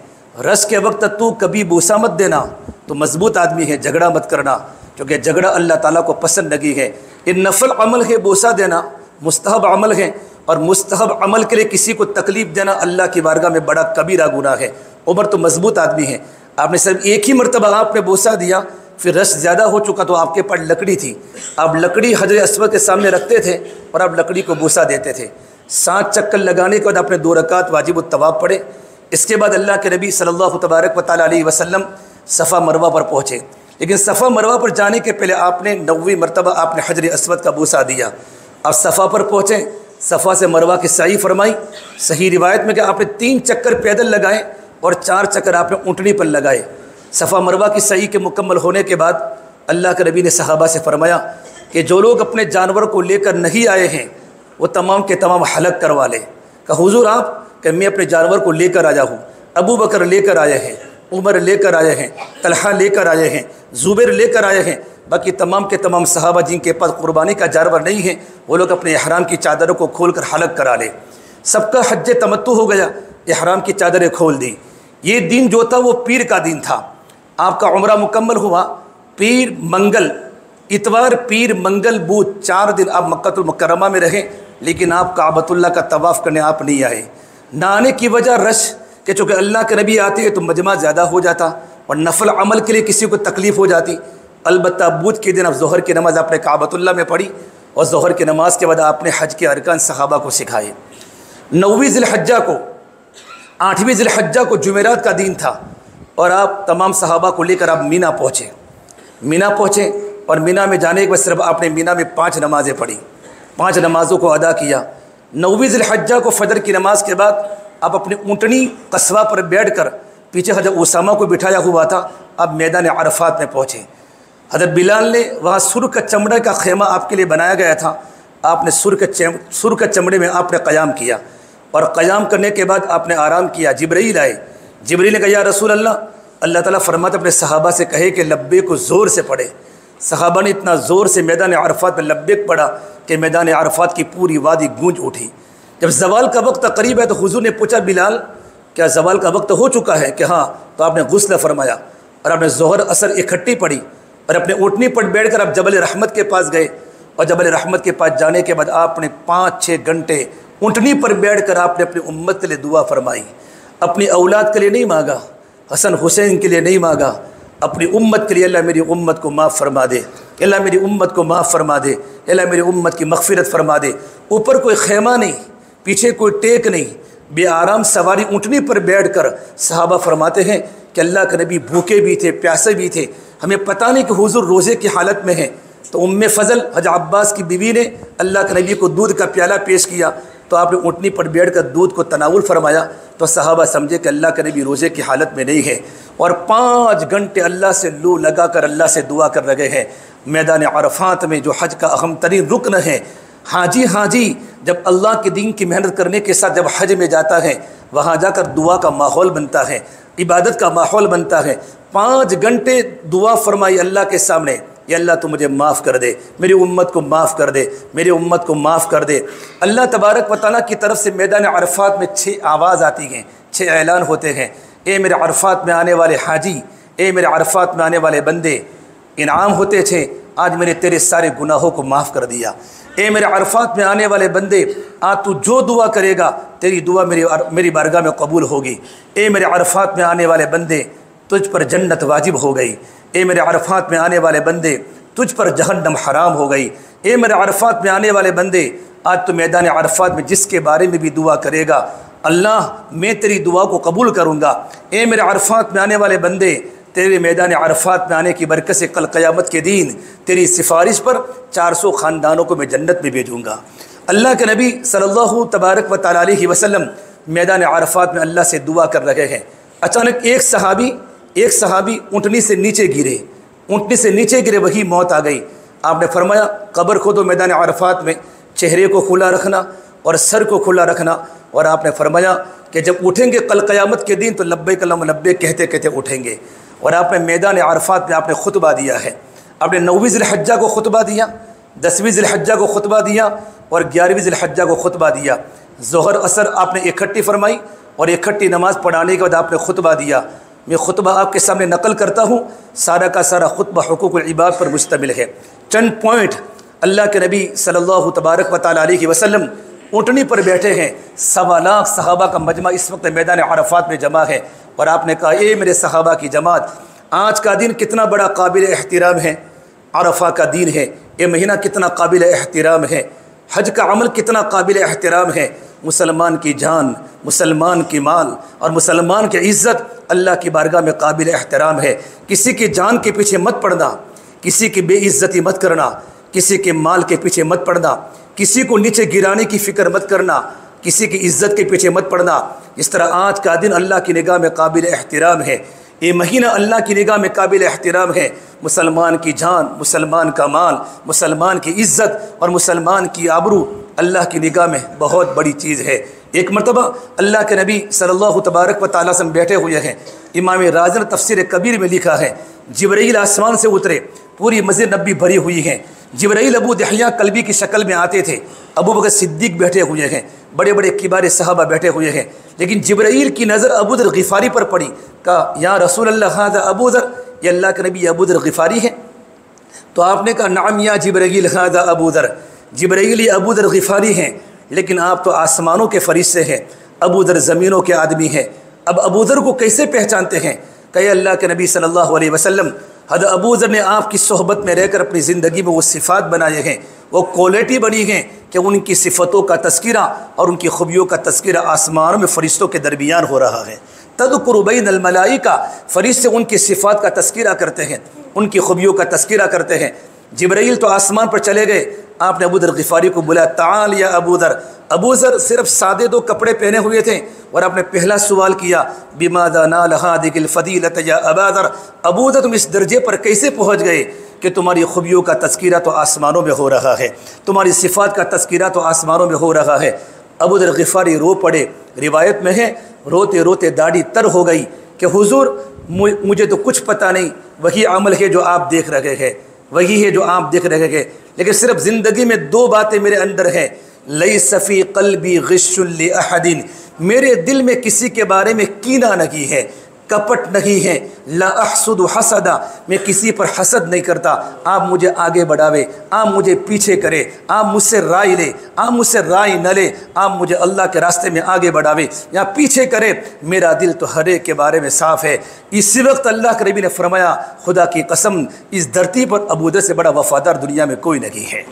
رس کے وقت تو کبھی بوسہ مت دینا، تو مضبوط آدمی ہے، جھگڑا مت کرنا، کیونکہ جھگڑا اللہ تعالیٰ کو پسند نہیں ہے۔ یہ نفل عمل ہے، بوسہ دینا مستحب عمل ہے، اور مستحب عمل کے لیے کسی کو تکلیف دینا اللہ کی بارگاہ میں بڑا کبیرہ گناہ ہے۔ عمر تو مضبوط آدمی ہے، آپ نے صرف ایک ہی مرتبہ آپ نے بوسہ دیا، پھر رش زیادہ ہو چکا تو آپ کے پاس لکڑی تھی، آپ لکڑی حجر اسود کے سامنے رکھتے تھے اور آپ لکڑی کو بوسہ دیتے تھے۔ 7 چکر لگانے کے بعد آپ نے 2 رکعت واجب الطواف پڑھے۔ اس کے بعد اللہ کے نبی صلی اللہ تبارک و تعالیٰ علیہ وسلم صفا مروہ پر پہنچے، لیکن صفا مروہ پر جانے کے پہلے آپ نے 90 مرتبہ آپ نے حجر اسود کا بوسہ دیا۔ آپ صفا پر پہنچے، صفا سے مروہ کی سعی فرمائی۔ صحیح روایت میں کہ آپ نے 3 چکر پیدل لگائے اور 4 چکر آپ نے اونٹنی پر لگائے۔ صفا مروہ کی سعی کے مکمل ہونے کے بعد اللہ کے نبی نے صحابہ سے فرمایا کہ جو لوگ اپنے جانور کو لے کر نہیں آئے ہیں وہ تمام کے تمام حلق کروا لیں۔ کہ حضور آپ کہ میں اپنے جانور کو لے کر آیا ہوں، ابو بکر لے کر آئے ہیں، عمر لے کر آئے ہیں، طلحہ لے کر آئے ہیں، زبیر لے کر آئے ہیں، باقی تمام کے تمام صحابہ جن کے پاس قربانی کا جانور نہیں ہے وہ لوگ اپنے احرام کی چادروں کو کھول کر حلق کرا لیں۔ سب کا حج تمتع ہو گیا، احرام کی چادریں کھول دی۔ یہ دن جو تھا وہ پیر کا دن تھا، آپ کا عمرہ مکمل ہوا۔ پیر منگل، اتوار پیر منگل بدھ 4 دن آپ مکہ المکرمہ میں رہیں، لیکن آپ کعبۃ اللہ کا طواف کرنے آپ نہیں آئے۔ نہ آنے کی وجہ رش کہ چونکہ اللہ کے نبی آتے ہیں تو مجمع زیادہ ہو جاتا اور نفل عمل کے لیے کسی کو تکلیف ہو جاتی۔ البتہ بدھ کے دن اب ظہر کی نماز آپ نے کعبۃ اللہ میں پڑھی اور ظہر کی نماز کے بعد آپ نے حج کے ارکان صحابہ کو سکھائے۔ 9ویں ذی الحجہ کو 8ویں ذی الحجہ کو جمعرات کا دن تھا اور آپ تمام صحابہ کو لے کر آپ مینا پہنچے اور مینا میں جانے کے بعد صرف آپ نے مینا میں 5 نمازیں پڑھی، 5 نمازوں کو ادا کیا۔ 9ویں ذی الحجہ کو فجر کی نماز کے بعد آپ اپنی اونٹنی قصبہ پر بیٹھ کر، پیچھے حضرت اسامہ کو بٹھایا ہوا تھا، آپ میدان عرفات میں پہنچے۔ حضرت بلال نے وہاں سر کا چمڑے کا خیمہ آپ کے لیے بنایا گیا تھا، آپ نے سر کا چمڑے میں آپ نے قیام کیا اور قیام کرنے کے بعد آپ نے آرام کیا۔ جبرائیل آئے، جبرائیل نے کہا یا رسول اللہ تعالیٰ فرماتا اپنے صحابہ سے کہے کہ لبیک کو زور سے پڑھے۔ صحابہ نے اتنا زور سے میدان عرفات میں لبیک پڑھا کہ میدان عرفات کی پوری وادی گونج اٹھی۔ جب زوال کا وقت قریب ہے تو حضور نے پوچھا بلال کیا زوال کا وقت ہو چکا ہے؟ کہ ہاں۔ تو آپ نے غسل فرمایا اور آپ نے ظہر عصر اکٹھی پڑھی اور اپنے اونٹنی پر بیٹھ کر آپ جبل رحمت کے پاس گئے اور جبل رحمت کے پاس جانے کے بعد آپ نے 5-6 گھنٹے اونٹنی پر بیٹھ کر آپ نے اپنی امت کے لیے دعا فرمائی۔ اپنی اولاد کے لیے نہیں مانگا، حسن حسین کے لیے نہیں مانگا، اپنی امت کے لیے اللہ میری امت کو معاف فرما دے، اللہ میری امت کو معاف فرما دے، اللہ میری امت کی مغفرت فرما دے۔ اوپر کوئی خیمہ نہیں، پیچھے کوئی ٹیک نہیں، بے آرام سواری اونٹنی پر بیٹھ کر صحابہ فرماتے ہیں کہ اللہ کے نبی بھوکے بھی تھے، پیاسے بھی تھے، ہمیں پتہ نہیں کہ حضور روزے کی حالت میں ہیں۔ تو فضل حضرت عباس کی بیوی نے اللہ کے نبی کو دودھ کا پیالہ پیش کیا تو آپ نے اونٹنی پر بیٹھ کر دودھ کو تناول فرمایا تو صحابہ سمجھے کہ اللہ کے نبی روزے کی حالت میں نہیں ہے اور 5 گھنٹے اللہ سے لو لگا کر اللہ سے دعا کر رہے ہیں۔ میدان عرفات میں جو حج کا اہم ترین رکن ہے، حاجی جب اللہ کے دین کی محنت کرنے کے ساتھ جب حج میں جاتا ہے وہاں جا کر دعا کا ماحول بنتا ہے، عبادت کا ماحول بنتا ہے۔ 5 گھنٹے دعا فرمائی اللہ کے سامنے، یا اللہ تو مجھے معاف کر دے، میری امت کو معاف کر دے، میری امت کو معاف کر دے۔ اللہ تبارک و تعالیٰ کی طرف سے میدان عرفات میں 6 آواز آتی ہیں، 6 اعلان ہوتے ہیں۔ اے میرے عرفات میں آنے والے حاجی، اے میرے عرفات میں آنے والے بندے، انعام ہوتے تھے آج میں نے تیرے سارے گناہوں کو معاف کر دیا۔ اے میرے عرفات میں آنے والے بندے، آج تو جو دعا کرے گا تیری دعا میری بارگاہ میں قبول ہوگی۔ اے میرے عرفات میں آنے والے بندے، تجھ پر جنت واجب ہو گئی۔ اے میرے عرفات میں آنے والے بندے، تجھ پر جہنم حرام ہو گئی۔ اے میرے عرفات میں آنے والے بندے، آج تو میدان عرفات میں جس کے بارے میں بھی دعا کرے گا اللہ میں تیری دعا کو قبول کروں گا۔ اے میرے عرفات میں آنے والے بندے، تیرے میدان عرفات میں آنے کی برکت سے کل قیامت کے دن تیری سفارش پر 400 خاندانوں کو میں جنت میں بھیجوں گا۔ اللہ کے نبی صلی اللہ تبارک و تعالیٰ علیہ وسلم میدان عرفات میں اللہ سے دعا کر رہے ہیں۔ اچانک ایک صحابی اونٹنی سے نیچے گرے، وہی موت آ گئی۔ آپ نے فرمایا قبر کھودو میدان عرفات میں، چہرے کو کھلا رکھنا اور سر کو کھلا رکھنا، اور آپ نے فرمایا کہ جب اٹھیں گے کل قیامت کے دن تو لبیک اللہم لبیک کہتے کہتے اٹھیں گے۔ اور آپ نے میدان عرفات میں آپ نے خطبہ دیا ہے، آپ نے 9ویں ذی الحجہ کو خطبہ دیا، 10ویں ذی الحجہ کو خطبہ دیا اور 11ویں ذی الحجہ کو خطبہ دیا۔ ظہر عصر آپ نے اکٹھی فرمائی اور اکٹھی نماز پڑھانے کے بعد آپ نے خطبہ دیا۔ میں خطبہ آپ کے سامنے نقل کرتا ہوں، سارا کا سارا خطبہ حقوق العباد پر مشتمل ہے۔ چند پوائنٹ، اللہ کے نبی صلی اللہ تبارک و تعالیٰ علیہ وسلم اونٹنی پر بیٹھے ہیں، 1.25 لاکھ صحابہ کا مجمع اس وقت میدان عرفات میں جمع ہے، اور آپ نے کہا اے میرے صحابہ کی جماعت، آج کا دن کتنا بڑا قابل احترام ہے، عرفہ کا دن ہے، یہ مہینہ کتنا قابل احترام ہے، حج کا عمل کتنا قابل احترام ہے۔ مسلمان کی جان، مسلمان کی مال اور مسلمان کی عزت اللہ کی بارگاہ میں قابل احترام ہے۔ کسی کی جان کے پیچھے مت پڑنا، کسی کی بے عزتی مت کرنا، کسی کے مال کے پیچھے مت پڑنا، کسی کو نیچے گرانے کی فکر مت کرنا، کسی کی عزت کے پیچھے مت پڑنا۔ اس طرح آج کا دن اللہ کی نگاہ میں قابل احترام ہے، یہ مہینہ اللہ کی نگاہ میں قابل احترام ہے۔ مسلمان کی جان، مسلمان کا مال، مسلمان کی عزت اور مسلمان کی آبرو اللہ کی نگاہ میں بہت بڑی چیز ہے۔ ایک مرتبہ اللہ کے نبی صلی اللہ تبارک و تعالیٰ سے بیٹھے ہوئے ہیں، امام رازی نے تفسیر کبیر میں لکھا ہے، جبرائیل آسمان سے اترے، پوری مسجد نبی بھری ہوئی ہیں، جبرائیل ابو دحیہ کلبی کی شکل میں آتے تھے، ابو بکر صدیق بیٹھے ہوئے ہیں، بڑے بڑے کبار صحابہ بیٹھے ہوئے ہیں، لیکن جبرائیل کی نظر ابو ذر غفاری پر پڑی، کہا یا رسول اللہ ھذا ابو ذر، یہ اللہ کے نبی ابو ذر غفاری ہے؟ تو آپ نے کہا نعم یا جبرائیل ھذا ابو ذر، جبرائیل یہ ابو ذر غفاری ہیں، لیکن آپ تو آسمانوں کے فرشتے ہیں، ابو ذر زمینوں کے آدمی ہیں، اب ابو ذر کو کیسے پہچانتے ہیں؟ کہ اللہ کے نبی صلی اللہ علیہ وسلم، حضرت ابو ذر نے آپ کی صحبت میں رہ کر اپنی زندگی میں وہ صفات بنائے ہیں، وہ کوالٹی بنی ہیں کہ ان کی صفتوں کا تذکرہ اور ان کی خوبیوں کا تذکرہ آسمانوں میں فرشتوں کے درمیان ہو رہا ہے۔ تذکر بین الملائکہ، فرشتے ان کی صفات کا تذکرہ کرتے ہیں، ان کی خوبیوں کا تذکرہ کرتے ہیں۔ جبرائیل تو آسمان پر چلے گئے، آپ نے ابو ذر غفاری کو بلایا، تعال یا ابو ذر۔ ابو ذر صرف سادے دو کپڑے پہنے ہوئے تھے اور آپ نے پہلا سوال کیا، بماذا نال هذه الفضیلۃ یا ابا ذر، ابو ذر تم اس درجے پر کیسے پہنچ گئے کہ تمہاری خوبیوں کا تذکرہ تو آسمانوں میں ہو رہا ہے، تمہاری صفات کا تذکرہ تو آسمانوں میں ہو رہا ہے؟ ابو ذر غفاری رو پڑے، روایت میں ہے روتے روتے داڑھی تر ہو گئی کہ حضور مجھے تو کچھ پتہ نہیں، وہی عمل ہے جو آپ دیکھ رہے ہیں، وہی ہے جو آپ دیکھ رہے ہیں، لیکن صرف زندگی میں دو باتیں میرے اندر ہیں، لیس فی قلبی غش لاحد، میرے دل میں کسی کے بارے میں کینہ نہیں ہے، کپٹ نہیں ہے، لا احسد حسدا، میں کسی پر حسد نہیں کرتا، آپ مجھے آگے بڑھاوے، آپ مجھے پیچھے کرے، آپ مجھ سے رائے لے، آپ مجھ سے رائے نہ لے، آپ مجھے اللہ کے راستے میں آگے بڑھاوے یا پیچھے کرے، میرا دل تو ہر ایک کے بارے میں صاف ہے۔ اسی وقت اللہ کے نبی نے فرمایا، خدا کی قسم اس دھرتی پر ابو ذر سے بڑا وفادار دنیا میں کوئی نہیں ہے۔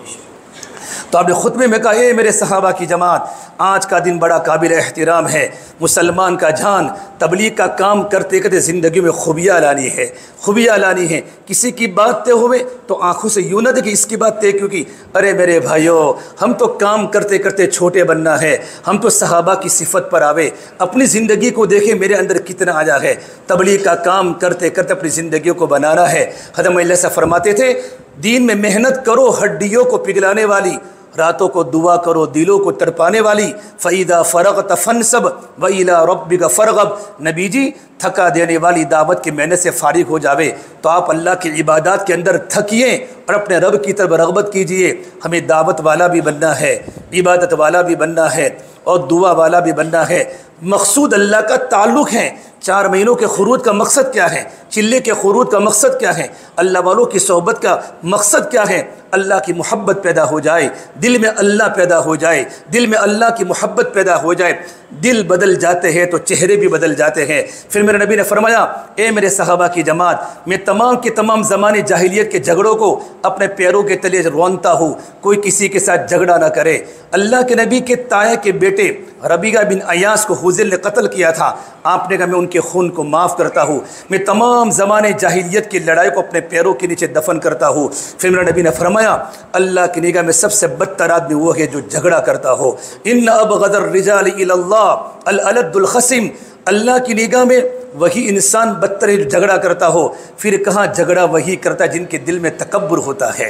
تو آپ نے خطبے میں کہا، اے میرے صحابہ کی جماعت، آج کا دن بڑا قابل احترام ہے، مسلمان کا جان تبلیغ کا کام کرتے کرتے زندگی میں خوبیاں لانی ہے، خوبیاں لانی ہے۔ کسی کی بات طے ہوئے تو آنکھوں سے یوں نہ دیکھیں اس کی بات طے کیوں کی، ارے میرے بھائیو، ہم تو کام کرتے کرتے چھوٹے بننا ہے، ہم تو صحابہ کی صفت پر آوے، اپنی زندگی کو دیکھیں میرے اندر کتنا آیا ہے، تبلیغ کا کام کرتے کرتے اپنی زندگیوں کو بنانا ہے۔ حضرت اللہ سے فرماتے تھے، دین میں محنت کرو ہڈیوں کو پگھلانے والی، راتوں کو دعا کرو دلوں کو تڑپانے والی، فَإِذَا فَرَغْتَ فَانْصَبْ وَإِلَىٰ رَبِّكَ فَارْغَب، نبی جی تھکا دینے والی دعوت کی محنت سے فارغ ہو جاوے تو آپ اللہ کی عبادات کے اندر تھکیے اور اپنے رب کی طرف رغبت کیجئے۔ ہمیں دعوت والا بھی بننا ہے، عبادت والا بھی بننا ہے اور دعا والا بھی بننا ہے۔ مقصود اللہ کا تعلق ہے۔ 4 مہینوں کے خروج کا مقصد کیا ہے؟ چلے کے خروج کا مقصد کیا ہے؟ اللہ والوں کی صحبت کا مقصد کیا ہے؟ اللہ کی محبت پیدا ہو جائے، دل میں اللہ پیدا ہو جائے، دل میں اللہ کی محبت پیدا ہو جائے۔ دل بدل جاتے ہیں تو چہرے بھی بدل جاتے ہیں۔ پھر میرے نبی نے فرمایا، اے میرے صحابہ کی جماعت، میں تمام کے تمام زمانے جاہلیت کے جھگڑوں کو اپنے پیروں کے تلے رونتا ہوں، کوئی کسی کے ساتھ جھگڑا نہ کرے۔ اللہ کے نبی کے تایا کے بیٹے ربیعہ بن ایاس کو حذیل نے قتل کیا تھا، آپ نے کہا میں ان کے خون کو معاف کرتا ہوں، میں تمام زمانے جاہلیت کی لڑائی کو اپنے پیروں کے نیچے دفن کرتا ہوں۔ پھر میرے نبی نے فرمایا، اللہ کی نگاہ میں سب سے بدتر آدمی وہ ہے جو جھگڑا کرتا ہو۔ ان ابغض الرجال الی اللہ الالد الخصم، اللہ کی نگاہ میں وہی انسان بدتر ہے جو جھگڑا کرتا ہو۔ پھر کہاں جھگڑا وہی کرتا ہے جن کے دل میں تکبر ہوتا ہے،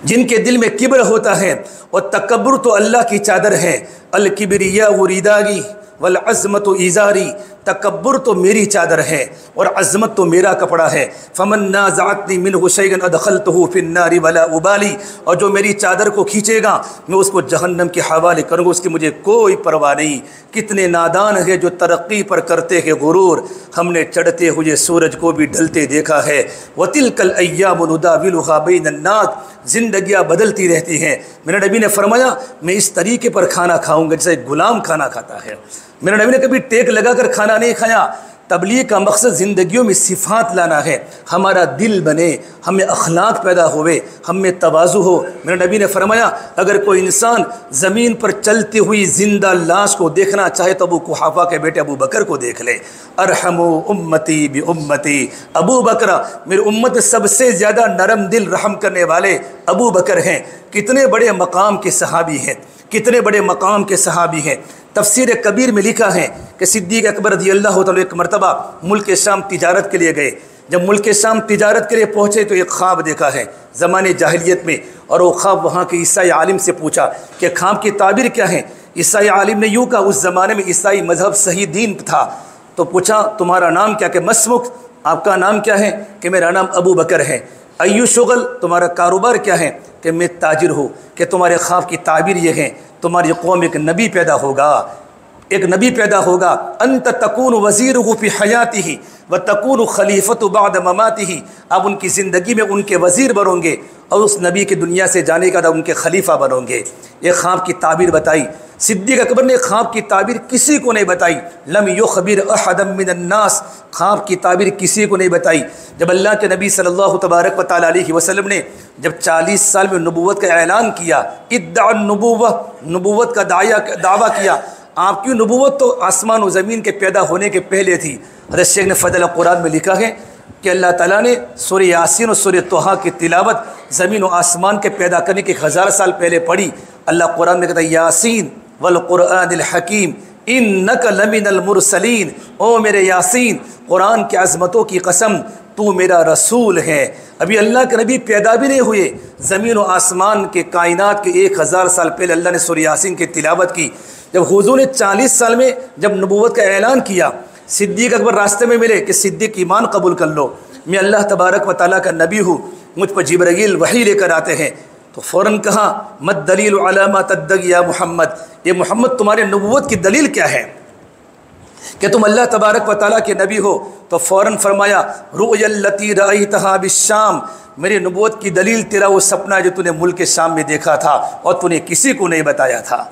جن کے دل میں کبر ہوتا ہے، اور تکبر تو اللہ کی چادر ہے۔ الکبریاء ردائی والعظمت ازاری، تکبر تو میری چادر ہے اور عظمت تو میرا کپڑا ہے۔ فمن نازعتنی منہ شیئا ادخلته فی النار ولا ابالی، اور جو میری چادر کو کھینچے گا میں اس کو جہنم کے حوالے کروں گا، اس کی مجھے کوئی پرواہ نہیں۔ کتنے نادان ہیں جو ترقی پر کرتے ہیں غرور، ہم نے چڑھتے ہوئے سورج کو بھی ڈھلتے دیکھا ہے۔ وتلک الایام نداولها بین الناس، زندگیاں بدلتی رہتی ہیں۔ میرے نبی نے فرمایا، میں اس طریقے پر کھانا کھاؤں گا جیسے غلام کھانا کھاتا ہے۔ میرے نبی نے کبھی ٹیک لگا کر کھانا نہیں کھایا، تبلیغ کا مقصد زندگیوں میں صفات لانا ہے، ہمارا دل بنے، ہمیں اخلاق پیدا ہوئے، ہم میں تواضع ہو۔ میرے نبی نے فرمایا اگر کوئی انسان زمین پر چلتی ہوئی زندہ لاش کو دیکھنا چاہے تو ابو قحافہ کے بیٹے ابو بکر کو دیکھ لے۔ ارحموا امتی بامتی، ابو بکر میری امت میں سب سے زیادہ نرم دل رحم کرنے والے ابو بکر ہیں۔ کتنے بڑے مقام کے صحابی ہیں، کتنے بڑے مقام کے صحابی ہیں۔ تفسیر کبیر میں لکھا ہے کہ صدیق اکبر رضی اللہ تعالیٰ ایک مرتبہ ملک شام تجارت کے لیے گئے۔ جب ملک شام تجارت کے لیے پہنچے تو ایک خواب دیکھا ہے زمانے جاہلیت میں، اور وہ خواب وہاں کے عیسائی عالم سے پوچھا کہ خواب کی تعبیر کیا ہے۔ عیسائی عالم نے یوں کہا، اس زمانے میں عیسائی مذہب صحیح دین تھا، تو پوچھا تمہارا نام کیا کہ مسمک، آپ کا نام کیا ہے کہ میرا نام ابو بکر ہے۔ ایو شغل، تمہارا کاروبار کیا ہے کہ میں تاجر ہوں۔ کہ تمہارے خواب کی تعبیر یہ ہے تمہاری قوم ایک نبی پیدا ہوگا، ایک نبی پیدا ہوگا، انت تکون وزیرہ فی حیاتہ وتکون خلیفۃ بعد مماتہ، آپ ان کی زندگی میں ان کے وزیر بنو گے اور اس نبی کی دنیا سے جانے کا ان کے خلیفہ بنو گے۔ یہ خواب کی تعبیر بتائی۔ صدیق اکبر نے خواب کی تعبیر کسی کو نہیں بتائی، لم یخبر احدا من الناس، خواب کی تعبیر کسی کو نہیں بتائی۔ جب اللہ کے نبی صلی اللہ تبارک و تعالیٰ علیہ وسلم نے جب 40 سال میں نبوت کا اعلان کیا، ادعا النبوہ، نبوت کا دعویٰ کیا، آپ کی نبوت تو آسمان و زمین کے پیدا ہونے کے پہلے تھی۔ حضرت شیخ نے فضل قرآن میں لکھا ہے کہ اللہ تعالیٰ نے سورہ یاسین اور سورہ طٰہٰ کی تلاوت زمین و آسمان کے پیدا کرنے کے 1000 سال پہلے پڑھی۔ اللہ قرآن میں کہتا ہے یاسین والقرآن الحکیم انک لمن المرسلین، او میرے یاسین قرآن کی عظمتوں کی قسم تو میرا رسول ہے۔ ابھی اللہ کے نبی پیدا بھی نہیں ہوئے، زمین و آسمان کے کائنات کے 1000 سال پہلے اللہ نے سورہ یاسین کی تلاوت کی۔ جب حضور نے 40 سال میں جب نبوت کا اعلان کیا، صدیق اکبر راستے میں ملے کہ صدیق ایمان قبول کر لو، میں اللہ تبارک و تعالیٰ کا نبی ہوں، مجھ پر جبرائیل وحی لے کر آتے ہیں۔ تو فوراً کہا مد دلیل علی ما تدعی یا محمد، یہ محمد تمہارے نبوت کی دلیل کیا ہے کہ تم اللہ تبارک و تعالیٰ کے نبی ہو؟ تو فوراً فرمایا رؤیا التی رأیتہا بالشام، میری نبوت کی دلیل تیرا وہ سپنا جو تو نے ملک شام میں دیکھا تھا اور تو نے کسی کو نہیں بتایا تھا۔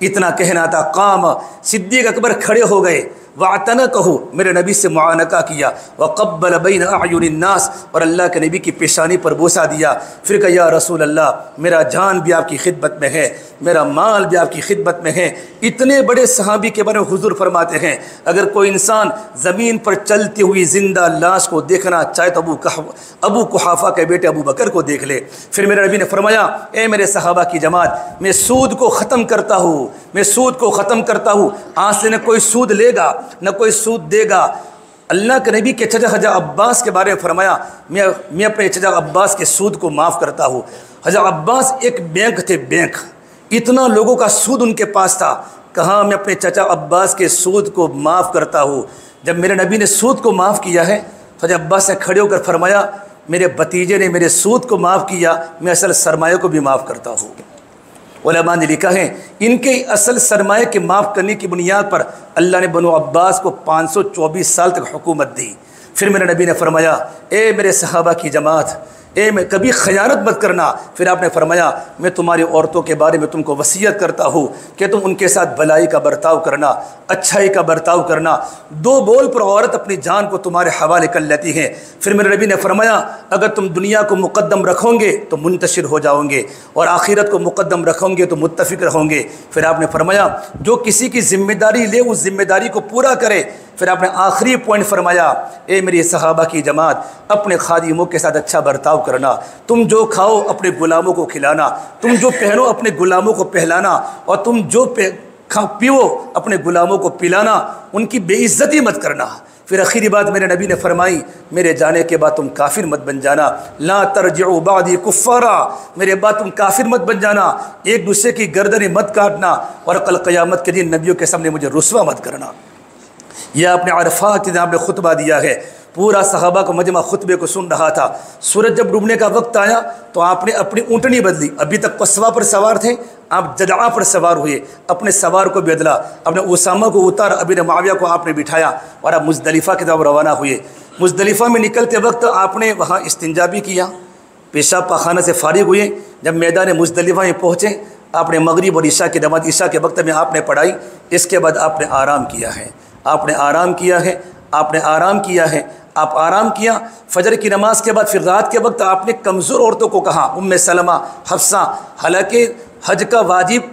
اتنا کہنا تھا، قام، صدیق اکبر کھڑے ہو گئے، وَاعْتَنَقَهُ، میرے نبی سے معانقہ کیا، وَقَبَّلَ بَيْنَ أَعْيُنِ النَّاسِ، اور اللہ کے نبی کی پیشانی پر بوسہ دیا۔ پھر کہا یا رسول اللہ، میرا جان بھی آپ کی خدمت میں ہے، میرا مال بھی آپ کی خدمت میں ہے۔ اتنے بڑے صحابی کے بارے میں حضور فرماتے ہیں اگر کوئی انسان زمین پر چلتی ہوئی زندہ لاش کو دیکھنا چاہے تو ابو قحافہ کے بیٹے ابو بکر کو دیکھ لے۔ پھر میرے نبی نے فرمایا اے میرے صحابہ کی جماعت، میں سود کو ختم کرتا ہوں، میں سود کو ختم کرتا ہوں، آج سے نہ کوئی سود لے گا نہ کوئی سود دے گا۔ اللہ کے نبی کے چچا حضرت عباس کے بارے میں فرمایا میں اپنے چچا عباس کے سود کو معاف کرتا ہوں۔ حضرت عباس ایک بینک تھے، بینک، اتنا لوگوں کا سود ان کے پاس تھا، کہاں میں اپنے چچا عباس کے سود کو معاف کرتا ہوں۔ جب میرے نبی نے سود کو معاف کیا ہے تو حضرت عباس نے کھڑے ہو کر فرمایا میرے بھتیجے نے میرے سود کو معاف کیا، میں اصل سرمایہ کو بھی معاف کرتا ہوں۔ علماء نے لکھا ہے ان کے اصل سرمایہ کے معاف کرنے کی بنیاد پر اللہ نے بنو عباس کو 524 سال تک حکومت دی۔ پھر میرے نبی نے فرمایا اے میرے صحابہ کی جماعت، میں کبھی خیانت مت کرنا۔ پھر آپ نے فرمایا میں تمہاری عورتوں کے بارے میں تم کو وصیت کرتا ہوں کہ تم ان کے ساتھ بھلائی کا برتاؤ کرنا، اچھائی کا برتاؤ کرنا۔ 2 بول پر عورت اپنی جان کو تمہارے حوالے کر لیتی ہے۔ پھر میرے نبی نے فرمایا اگر تم دنیا کو مقدم رکھو گے تو منتشر ہو جاؤ گے اور آخرت کو مقدم رکھو گے تو متفق رہو گے۔ پھر آپ نے فرمایا جو کسی کی ذمہ داری لے اس ذمہ داری کو پورا کرے۔ پھر آپ نے آخری پوائنٹ فرمایا اے میری صحابہ کی جماعت، اپنے خادموں کے ساتھ اچھا برتاؤ کرنا، تم جو کھاؤ اپنے غلاموں کو کھلانا، تم جو پہنو اپنے غلاموں کو پہلانا، اور تم جو پیو اپنے غلاموں کو پلانا، ان کی بے عزتی مت کرنا۔ پھر آخری بات میرے نبی نے فرمائی میرے جانے کے بعد تم کافر مت بن جانا، لا ترجعوا بعدی کفارا، میرے بعد تم کافر مت بن جانا، ایک دوسرے کی گردنیں مت کاٹنا، اور کل قیامت کے دن نبیوں کے سامنے مجھے رسوا مت کرنا۔ یہ آپ نے عرفات کے دن آپ نے خطبہ دیا ہے، پورا صحابہ کو مجمع خطبے کو سن رہا تھا۔ سورج جب ڈوبنے کا وقت آیا تو آپ نے اپنی اونٹنی بدلی، ابھی تک قصوہ پر سوار تھے، آپ جدعہ پر سوار ہوئے، اپنے سوار کو بدلا، اپنے اسامہ کو اتارا، ابن معاویہ کو آپ نے بٹھایا اور آپ مزدلفہ کی طرف روانہ ہوئے۔ مزدلفہ میں نکلتے وقت آپ نے وہاں استنجا بھی کیا، پیشاب پاخانہ سے فارغ ہوئے۔ جب میدان مزدلفہ میں پہنچے آپ نے مغرب اور عشاء کی نماز عشاء کے وقت میں آپ نے پڑھائی، اس کے بعد آپ نے آرام کیا ہے، آپ نے آرام کیا ہے۔ آپ نے آرام کیا ہے، آپ آرام کیا۔ فجر کی نماز کے بعد پھر رات کے وقت آپ نے کمزور عورتوں کو کہا، ام سلمہ، حفصہ، حالانکہ حج کا واجب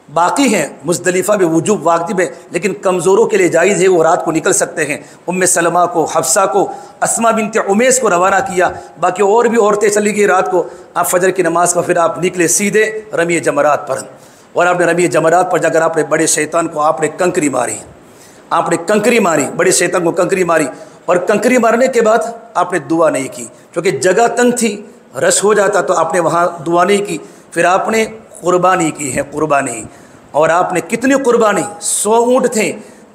باقی ہے، مزدلفہ میں وجوب واجب ہے، لیکن کمزوروں کے لیے جائز ہے، وہ رات کو نکل سکتے ہیں۔ ام سلمہ کو، حفصہ کو، اسماء بنت عمیس کو روانہ کیا، باقی اور بھی عورتیں چلی گئی رات کو۔ آپ فجر کی نماز پر پھر آپ نکلے سیدھے رمی جمرات پر، اور آپ نے رمی جمرات پر جا کر آپ نے بڑے شیطان کو آپ نے کنکری ماری، آپ نے کنکری ماری، بڑے شیطان کو کنکری ماری، اور کنکری مارنے کے بعد آپ نے دعا نہیں کی، کیونکہ جگہ تنگ تھی، رش ہو جاتا تو آپ نے وہاں دعا نہیں کی۔ پھر آپ نے قربانی کی ہے، قربانی، اور آپ نے کتنی قربانی؟ 100 اونٹ تھے،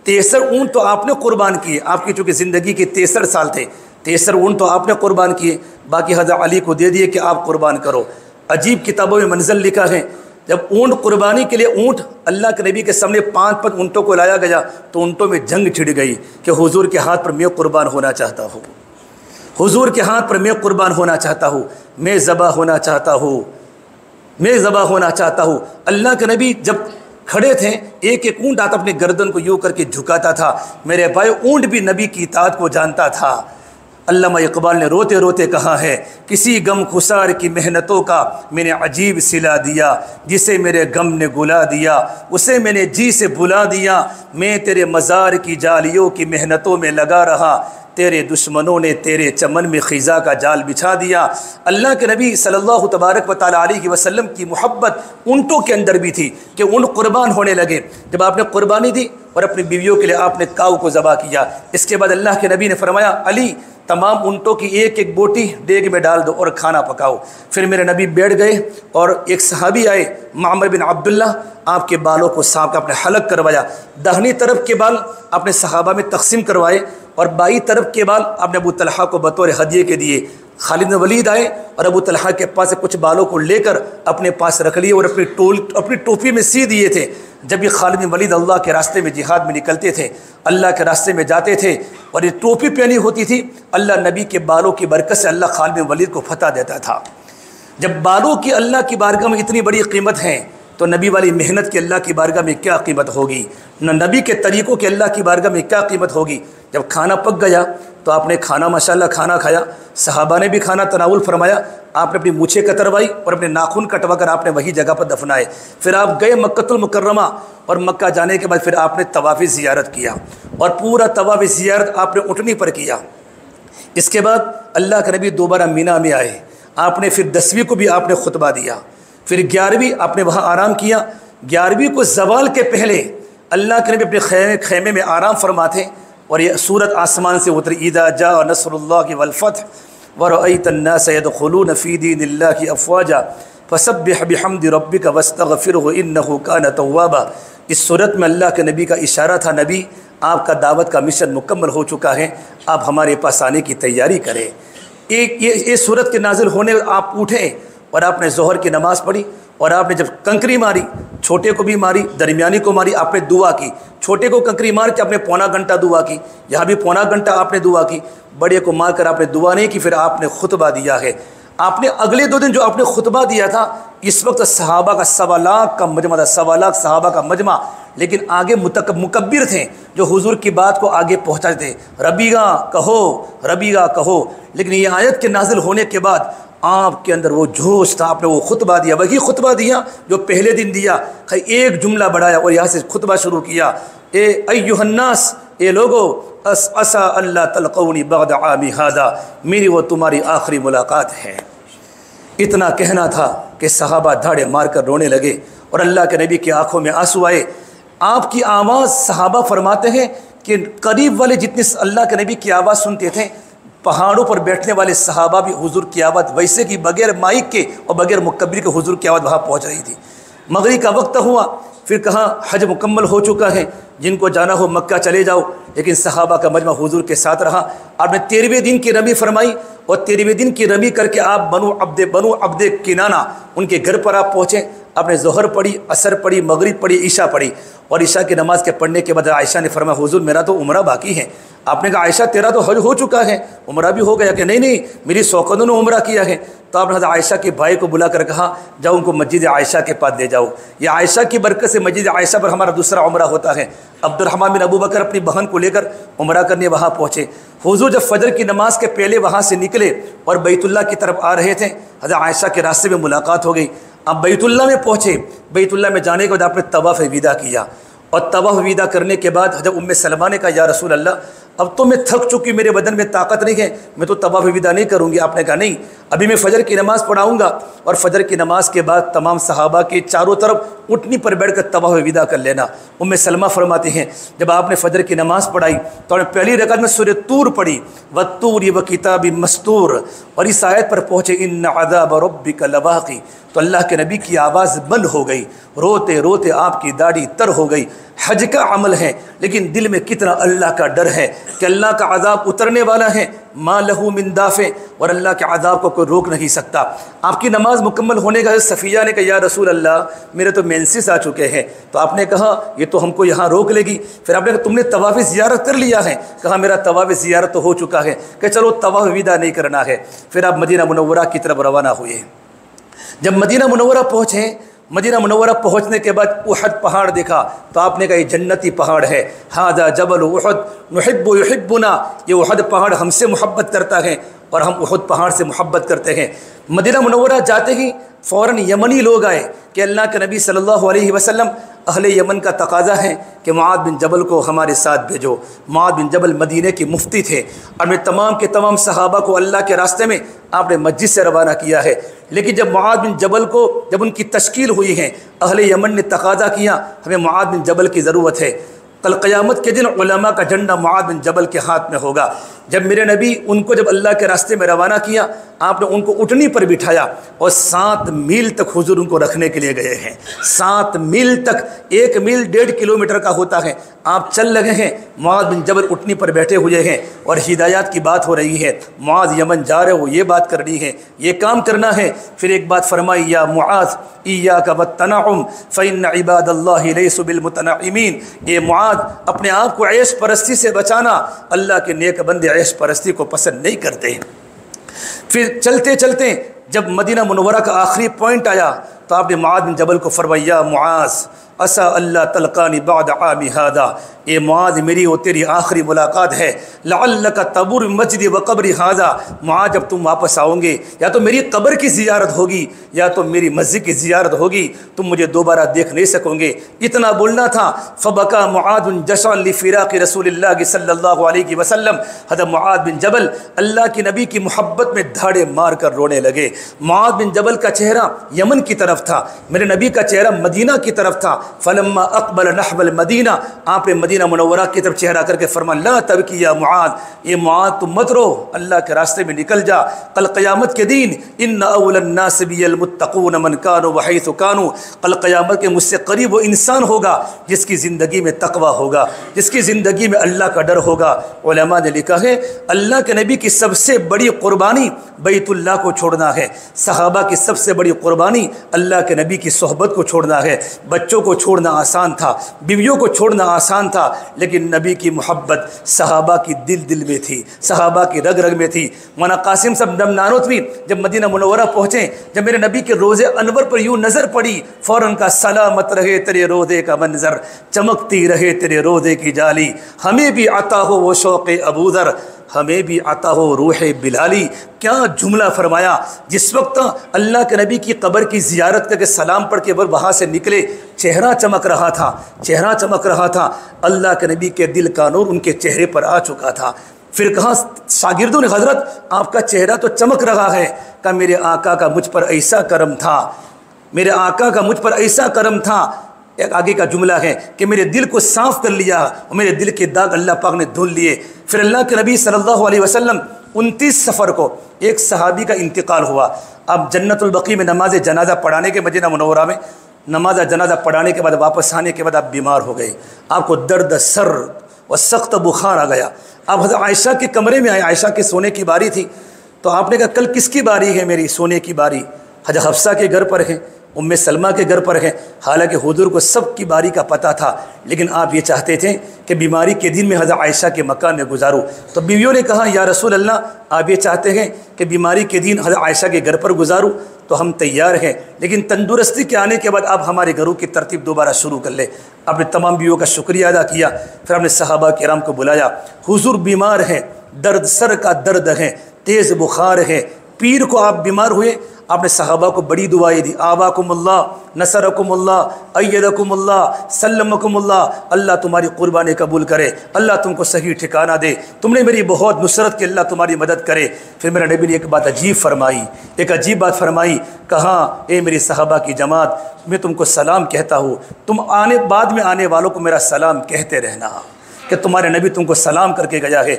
63 اونٹ تو آپ نے قربان کیے، آپ کی چونکہ زندگی کے 63 سال تھے، 63 اونٹ تو آپ نے قربان کیے، باقی حضرت علی کو دے دیے کہ آپ قربان کرو۔ عجیب کتابوں میں منزل لکھا ہے، جب اونٹ قربانی کے لیے اونٹ اللہ کے نبی کے سامنے 5 اونٹوں کو لایا گیا تو اونٹوں میں جنگ چھڑ گئی کہ حضور کے ہاتھ پر میں قربان ہونا چاہتا ہوں، حضور کے ہاتھ پر میں قربان ہونا چاہتا ہوں، میں ذبح ہونا چاہتا ہوں، میں ذبح ہونا چاہتا ہوں۔ اللہ کے نبی جب کھڑے تھے، ایک ایک اونٹ آتا اپنے گردن کو یوں کر کے جھکاتا تھا۔ میرے بھائی، اونٹ بھی نبی کی اطاعت کو جانتا تھا۔ علامہ اقبال نے روتے روتے کہا ہے، کسی غم خسار کی محنتوں کا میں نے عجیب صلہ دیا، جسے میرے غم نے گلا دیا اسے میں نے جی سے بلا دیا، میں تیرے مزار کی جالیوں کی محنتوں میں لگا رہا، تیرے دشمنوں نے تیرے چمن میں خزاں کا جال بچھا دیا۔ اللہ کے نبی صلی اللہ تبارک و تعالیٰ علیہ وسلم کی محبت اونٹوں کے اندر بھی تھی کہ اونٹ قربان ہونے لگے۔ جب آپ نے قربانی دی اور اپنی بیویوں کے لیے آپ نے کاؤ کو ذبح کیا، اس کے بعد اللہ کے نبی نے فرمایا، علی تمام اونٹوں کی ایک ایک بوٹی دیگ میں ڈال دو اور کھانا پکاؤ۔ پھر میرے نبی بیٹھ گئے اور ایک صحابی آئے، معمر بن عبداللہ، آپ کے بالوں کو صاف کا اپنے حلق کروایا، داہنی طرف کے بال اپنے صحابہ میں تقسیم کروائے اور بائیں طرف کے بال آپ نے ابو طلحہ کو بطور ہدیے کے دیے۔ خالد بن ولید آئے اور ابو طلحہ کے پاس سے کچھ بالوں کو لے کر اپنے پاس رکھ لیے اور اپنی ٹوپی میں سی دیے تھے۔ جب یہ خالد بن ولید اللہ کے راستے میں جہاد میں نکلتے تھے، اللہ کے راستے میں جاتے تھے اور یہ ٹوپی پہنی ہوتی تھی، اللہ نبی کے بالوں کی برکت سے اللہ خالد بن ولید کو فتح دیتا تھا۔ جب بالوں کی اللہ کی بارگاہ میں اتنی بڑی قیمت ہے تو نبی والی محنت کی اللہ کی بارگاہ میں کیا قیمت ہوگی، نہ نبی کے طریقوں کی اللہ کی بارگاہ میں کیا قیمت ہوگی۔ جب کھانا پک گیا تو آپ نے کھانا ماشاءاللہ کھانا کھایا، صحابہ نے بھی کھانا تناول فرمایا، آپ نے اپنی مونچھیں کتروائی اور اپنے ناخن کٹوا کر آپ نے وہی جگہ پر دفنائے۔ پھر آپ گئے مکۃ المکرمہ اور مکہ جانے کے بعد پھر آپ نے طواف زیارت کیا اور پورا طواف زیارت آپ نے اونٹنی پر کیا۔ اس کے بعد اللہ کے نبی دوبارہ مینا میں آئے، آپ نے پھر 10ویں کو بھی آپ نے خطبہ دیا، پھر 11ویں آپ نے وہاں آرام کیا۔ 11ویں کو زوال کے پہلے اللہ کے نبی اپنے خیمے میں آرام فرماتے اور یہ سورت آسمان سے اتری، اذا جاء نصر اللہ والفتح ورأیت الناس يدخلون فی دین اللہ افواجا فسبح بحمد ربک واستغفرہ انہ کان توابا۔ اس صورت میں اللہ کے نبی کا اشارہ تھا، نبی آپ کا دعوت کا مشن مکمل ہو چکا ہے، آپ ہمارے پاس آنے کی تیاری کریں۔ یہ صورت کے نازل ہونے آپ اٹھے اور آپ نے ظہر کی نماز پڑھی اور آپ نے جب کنکری ماری، چھوٹے کو بھی ماری، درمیانی کو ماری، آپ نے دعا کی۔ چھوٹے کو کنکری مار کے آپ نے پونا گھنٹہ دعا کی، یہاں بھی پونا گھنٹہ آپ نے دعا کی۔ بڑے کو مار کر آپ نے دعا نہیں کی، پھر آپ نے خطبہ دیا ہے۔ آپ نے اگلے 2 دن جو آپ نے خطبہ دیا تھا، اس وقت صحابہ کا 1.25 لاکھ کا مجمع تھا، 1.25 لاکھ صحابہ کا مجمع، لیکن آگے مکبر تھے جو حضور کی بات کو آگے پہنچاتے تھے، ربیگا کہو، ربیگا کہو۔ لیکن یہ آیت کے نازل ہونے کے بعد آپ کے اندر وہ جوش تھا، آپ نے وہ خطبہ دیا، وہی خطبہ دیا جو پہلے دن دیا، ایک جملہ بڑھایا اور یہاں سے خطبہ شروع کیا، اے ایھا الناس، اے لوگو، عسیٰ اللہ تلقونی بعد عامی ھذا، میری وہ تمہاری آخری ملاقات ہے۔ اتنا کہنا تھا کہ صحابہ دھاڑے مار کر رونے لگے اور اللہ کے نبی کی آنکھوں میں آنسو آئے۔ آپ کی آواز، صحابہ فرماتے ہیں کہ قریب والے جتنے اللہ کے نبی کی آواز سنتے تھے، پہاڑوں پر بیٹھنے والے صحابہ بھی حضور کی آواز ویسے کی بغیر مائک کے اور بغیر مکبر کے حضور کی آواز وہاں پہنچ رہی تھی۔ مغرب کا وقت ہوا، پھر کہا حج مکمل ہو چکا ہے، جن کو جانا ہو مکہ چلے جاؤ، لیکن صحابہ کا مجمع حضور کے ساتھ رہا۔ آپ نے 13ویں دن کی رمی فرمائی اور 13ویں دن کی رمی کر کے آپ بنو عبد کنانہ ان کے گھر پر آپ پہنچے۔ آپ نے ظہر پڑھی، عصر پڑھی، مغرب پڑھی، عشاء پڑھی، اور عشاء کی نماز کے پڑھنے کے بعد عائشہ نے فرمایا، حضور میرا تو عمرہ باقی ہے، آپ نے کہا عائشہ تیرا تو حج ہو چکا ہے، عمرہ بھی ہو گیا؟ کہ نہیں نہیں، میری سوکندوں نے عمرہ کیا ہے۔ تو آپ نے حضرت عائشہ کے بھائی کو بلا کر کہا جاؤ ان کو مسجد عائشہ کے پاس لے جاؤ، یہ عائشہ کی برکت سے مسجد عائشہ پر ہمارا دوسرا عمرہ ہوتا ہے۔ عبد الرحمن بن ابو بکر اپنی بہن کو لے کر عمرہ کرنے وہاں پہنچے۔ حضور جب فجر کی نماز کے پہلے وہاں سے نکلے اور بیت اللہ کی طرف آ رہے تھے، حضرت عائشہ کے راستے میں ملاقات ہو گئی۔ اب بیت اللہ میں پہنچے، بیت اللہ میں جانے کے بعد آپ نے طواف وداع کیا، اور طواف وداع کرنے کے بعد حضرت ام سلمہ نے کہا یا رسول اللہ اب تو میں تھک چکی، میرے بدن میں طاقت نہیں ہے، میں تو طواف وداع نہیں کروں گی۔ آپ نے کہا نہیں، ابھی میں فجر کی نماز پڑھاؤں گا، اور فجر کی نماز کے بعد تمام صحابہ کے چاروں طرف اٹھنی پر بیٹھ کر طواف وداع کر لینا۔ ام سلمہ فرماتی ہیں جب آپ نے فجر کی نماز پڑھائی تو آپ نے پہلی رکعت میں سورہ طور پڑھی، والطور وکتاب مسطور، اور اس آیت پر پہنچے ان عذاب ربک لواقع، تو اللہ کے نبی کی آواز بند ہو گئی، روتے روتے آپ کی داڑھی تر ہو گئی۔ حج کا عمل ہے لیکن دل میں کتنا اللہ کا ڈر ہے کہ اللہ کا عذاب اترنے والا ہے، ما لہو من دافع، اور اللہ کے عذاب کو کوئی روک نہیں سکتا۔ آپ کی نماز مکمل ہونے کا صفیہ نے کہا یا رسول اللہ میرے تو مینسس آ چکے ہیں۔ تو آپ نے کہا یہ تو ہم کو یہاں روک لے گی۔ پھر آپ نے کہا تم نے طواف زیارت کر لیا ہے؟ کہا میرا طواف زیارت تو ہو چکا ہے، کہ چلو طواف وداع نہیں کرنا ہے۔ پھر آپ مدینہ منورہ کی طرف روانہ ہوئے۔ جب مدینہ منورہ پہنچے، مدینہ منورہ پہنچنے کے بعد احد پہاڑ دیکھا تو آپ نے کہا یہ جنتی پہاڑ ہے، ھذا جبل احد نحب یحبنا، یہ احد پہاڑ ہم سے محبت کرتا ہے اور ہم احد پہاڑ سے محبت کرتے ہیں۔ مدینہ منورہ جاتے ہی فوراً یمنی لوگ آئے کہ اللہ کے نبی صلی اللہ علیہ وسلم اہل یمن کا تقاضا ہے کہ معاذ بن جبل کو ہمارے ساتھ بھیجو۔ معاذ بن جبل مدینہ کے مفتی تھے، اور میں تمام کے تمام صحابہ کو اللہ کے راستے میں آپ نے مسجد سے روانہ کیا ہے۔ لیکن جب معاذ بن جبل کو جب ان کی تشکیل ہوئی ہے، اہل یمن نے تقاضا کیا ہمیں معاذ بن جبل کی ضرورت ہے، کل قیامت کے دن علماء کا جھنڈا معاذ بن جبل کے ہاتھ میں ہوگا۔ جب میرے نبی ان کو جب اللہ کے راستے میں روانہ کیا، آپ نے ان کو اٹھنی پر بٹھایا اور 7 میل تک حضور ان کو رکھنے کے لیے گئے ہیں۔ 7 میل تک، 1 میل 1.5 کلومیٹر کا ہوتا ہے، آپ چل رہے ہیں، معاذ بن جبل اٹھنی پر بیٹھے ہوئے ہیں، اور ہدایات کی بات ہو رہی ہے۔ معاذ یمن جا رہے ہو، یہ بات کرنی ہے، یہ کام کرنا ہے۔ پھر ایک بات فرمائی یا معاذ ایاک والتنعم فإن عباد اللہ لیسوا بالمتنعمین، یہ معاذ اپنے آپ کو عیش پرستی سے بچانا، اللہ کے نیک بندے عیش پرستی کو پسند نہیں کرتے۔ پھر چلتے چلتے جب مدینہ منورہ کا آخری پوائنٹ آیا تو آپ نے معاذ بن جبل کو فرمایا یا معاذ عسى اللہ تلقانی بعد عامی ھذا، اے معاذ میری اور تیری آخری ملاقات ہے، لعلک تبور مسجد و قبر ھذا، معاذ جب تم واپس آؤ گے یا تو میری قبر کی زیارت ہوگی یا تو میری مسجد کی زیارت ہوگی، تم مجھے دوبارہ دیکھ نہیں سکو گے۔ اتنا بولنا تھا، فبکا معاذ جشعا لفراق رسول اللہ صلی اللہ علیہ وسلم، حضرت معاذ بن جبل اللہ کے نبی کی محبت میں دھاڑے مار کر رونے لگے۔ معاذ بن جبل کا چہرہ یمن کی طرف تھا، میرے نبی کا چہرہ مدینہ کی طرف تھا۔ فلما اقبل نحو المدینہ، آپ نے مدینہ منورہ کی طرف چہرہ کر کے فرمایا لا تبکی یا معاذ، یہ معاذ تم مت رو، اللہ کے راستے میں نکل جا، کل قیامت کے دن ان اول الناس بی المتقون من کانوا وحیث کانوا، کل قیامت کے مجھ سے قریب وہ انسان ہوگا جس کی زندگی میں تقوی ہوگا، جس کی زندگی میں اللہ کا ڈر ہوگا۔ علماء نے لکھا ہے اللہ کے نبی کی سب سے بڑی قربانی بیت اللہ کو چھوڑنا ہے، صحابہ کی سب سے بڑی قربانی اللہ کے نبی کی صحبت کو چھوڑنا ہے۔ بچوں کو چھوڑنا آسان تھا، بیویوں کو چھوڑنا آسان تھا، لیکن نبی کی محبت صحابہ کی دل دل میں تھی، صحابہ کی رگ رگ میں تھی۔ مولانا قاسم صاحب نانوتوی جب مدینہ منورہ پہنچے، جب میرے نبی کے روضے انور پر یوں نظر پڑی، فوراً کا سلامت رہے تیرے روضے کا منظر، چمکتی رہے تیرے روضے کی جالی، ہمیں بھی عطا ہو وہ شوق ابوذر، ہمیں بھی عطا ہو روح بلالی۔ کیا جملہ فرمایا! جس وقت اللہ کے نبی کی قبر کی زیارت کر کے سلام پڑھ کے وہاں سے نکلے، چہرہ چمک رہا تھا، چہرہ چمک رہا تھا، اللہ کے نبی کے دل کا نور ان کے چہرے پر آ چکا تھا۔ پھر کہا شاگردوں نے حضرت آپ کا چہرہ تو چمک رہا ہے، کہ میرے آقا کا مجھ پر ایسا کرم تھا، میرے آقا کا مجھ پر ایسا کرم تھا۔ ایک آگے کا جملہ ہے کہ میرے دل کو صاف کر لیا اور میرے دل کے داغ اللہ پاک نے دھل لیے۔ پھر اللہ کے نبی صلی اللہ علیہ وسلم 29 سفر کو ایک صحابی کا انتقال ہوا۔ اب جنت البقیع میں نماز جنازہ پڑھانے کے مدینہ منورہ میں نماز جنازہ پڑھانے کے بعد واپس آنے کے بعد آپ بیمار ہو گئے، آپ کو درد سر اور سخت بخار آ گیا۔ آپ حضرت عائشہ کے کمرے میں آئے، عائشہ کے سونے کی باری تھی، تو آپ نے کہا کل کس کی باری ہے؟ میری سونے کی باری حضرت حفصہ کے گھر پر ہے۔ ام سلمہ کے گھر پر ہیں، حالانکہ حضور کو سب کی باری کا پتہ تھا، لیکن آپ یہ چاہتے تھے کہ بیماری کے دن میں حضرت عائشہ کے مکان میں گزاروں۔ تو بیویوں نے کہا یا رسول اللہ آپ یہ چاہتے ہیں کہ بیماری کے دن حضرت عائشہ کے گھر پر گزاروں تو ہم تیار ہیں، لیکن تندرستی کے آنے کے بعد آپ ہمارے گھروں کی ترتیب دوبارہ شروع کر لیں۔ آپ نے تمام بیویوں کا شکریہ ادا کیا، پھر آپ نے صحابہ کرام کو بلایا، حضور بیمار ہیں، درد سر کا درد ہے، تیز بخار ہے، پیر کو آپ بیمار ہوئے، آپ نے صحابہ کو بڑی دعائیں دی، آباکم اللہ، نصرکم اللہ، ایدکم اللہ، سلمکم اللہ، اللہ تمہاری قربانی قبول کرے، اللہ تم کو صحیح ٹھکانہ دے، تم نے میری بہت نصرت کی، اللہ تمہاری مدد کرے۔ پھر میرے نبی نے ایک بات عجیب بات فرمائی، کہا اے میری صحابہ کی جماعت، میں تم کو سلام کہتا ہوں، تم بعد میں آنے والوں کو میرا سلام کہتے رہنا کہ تمہارے نبی تم کو سلام کر کے گیا ہے۔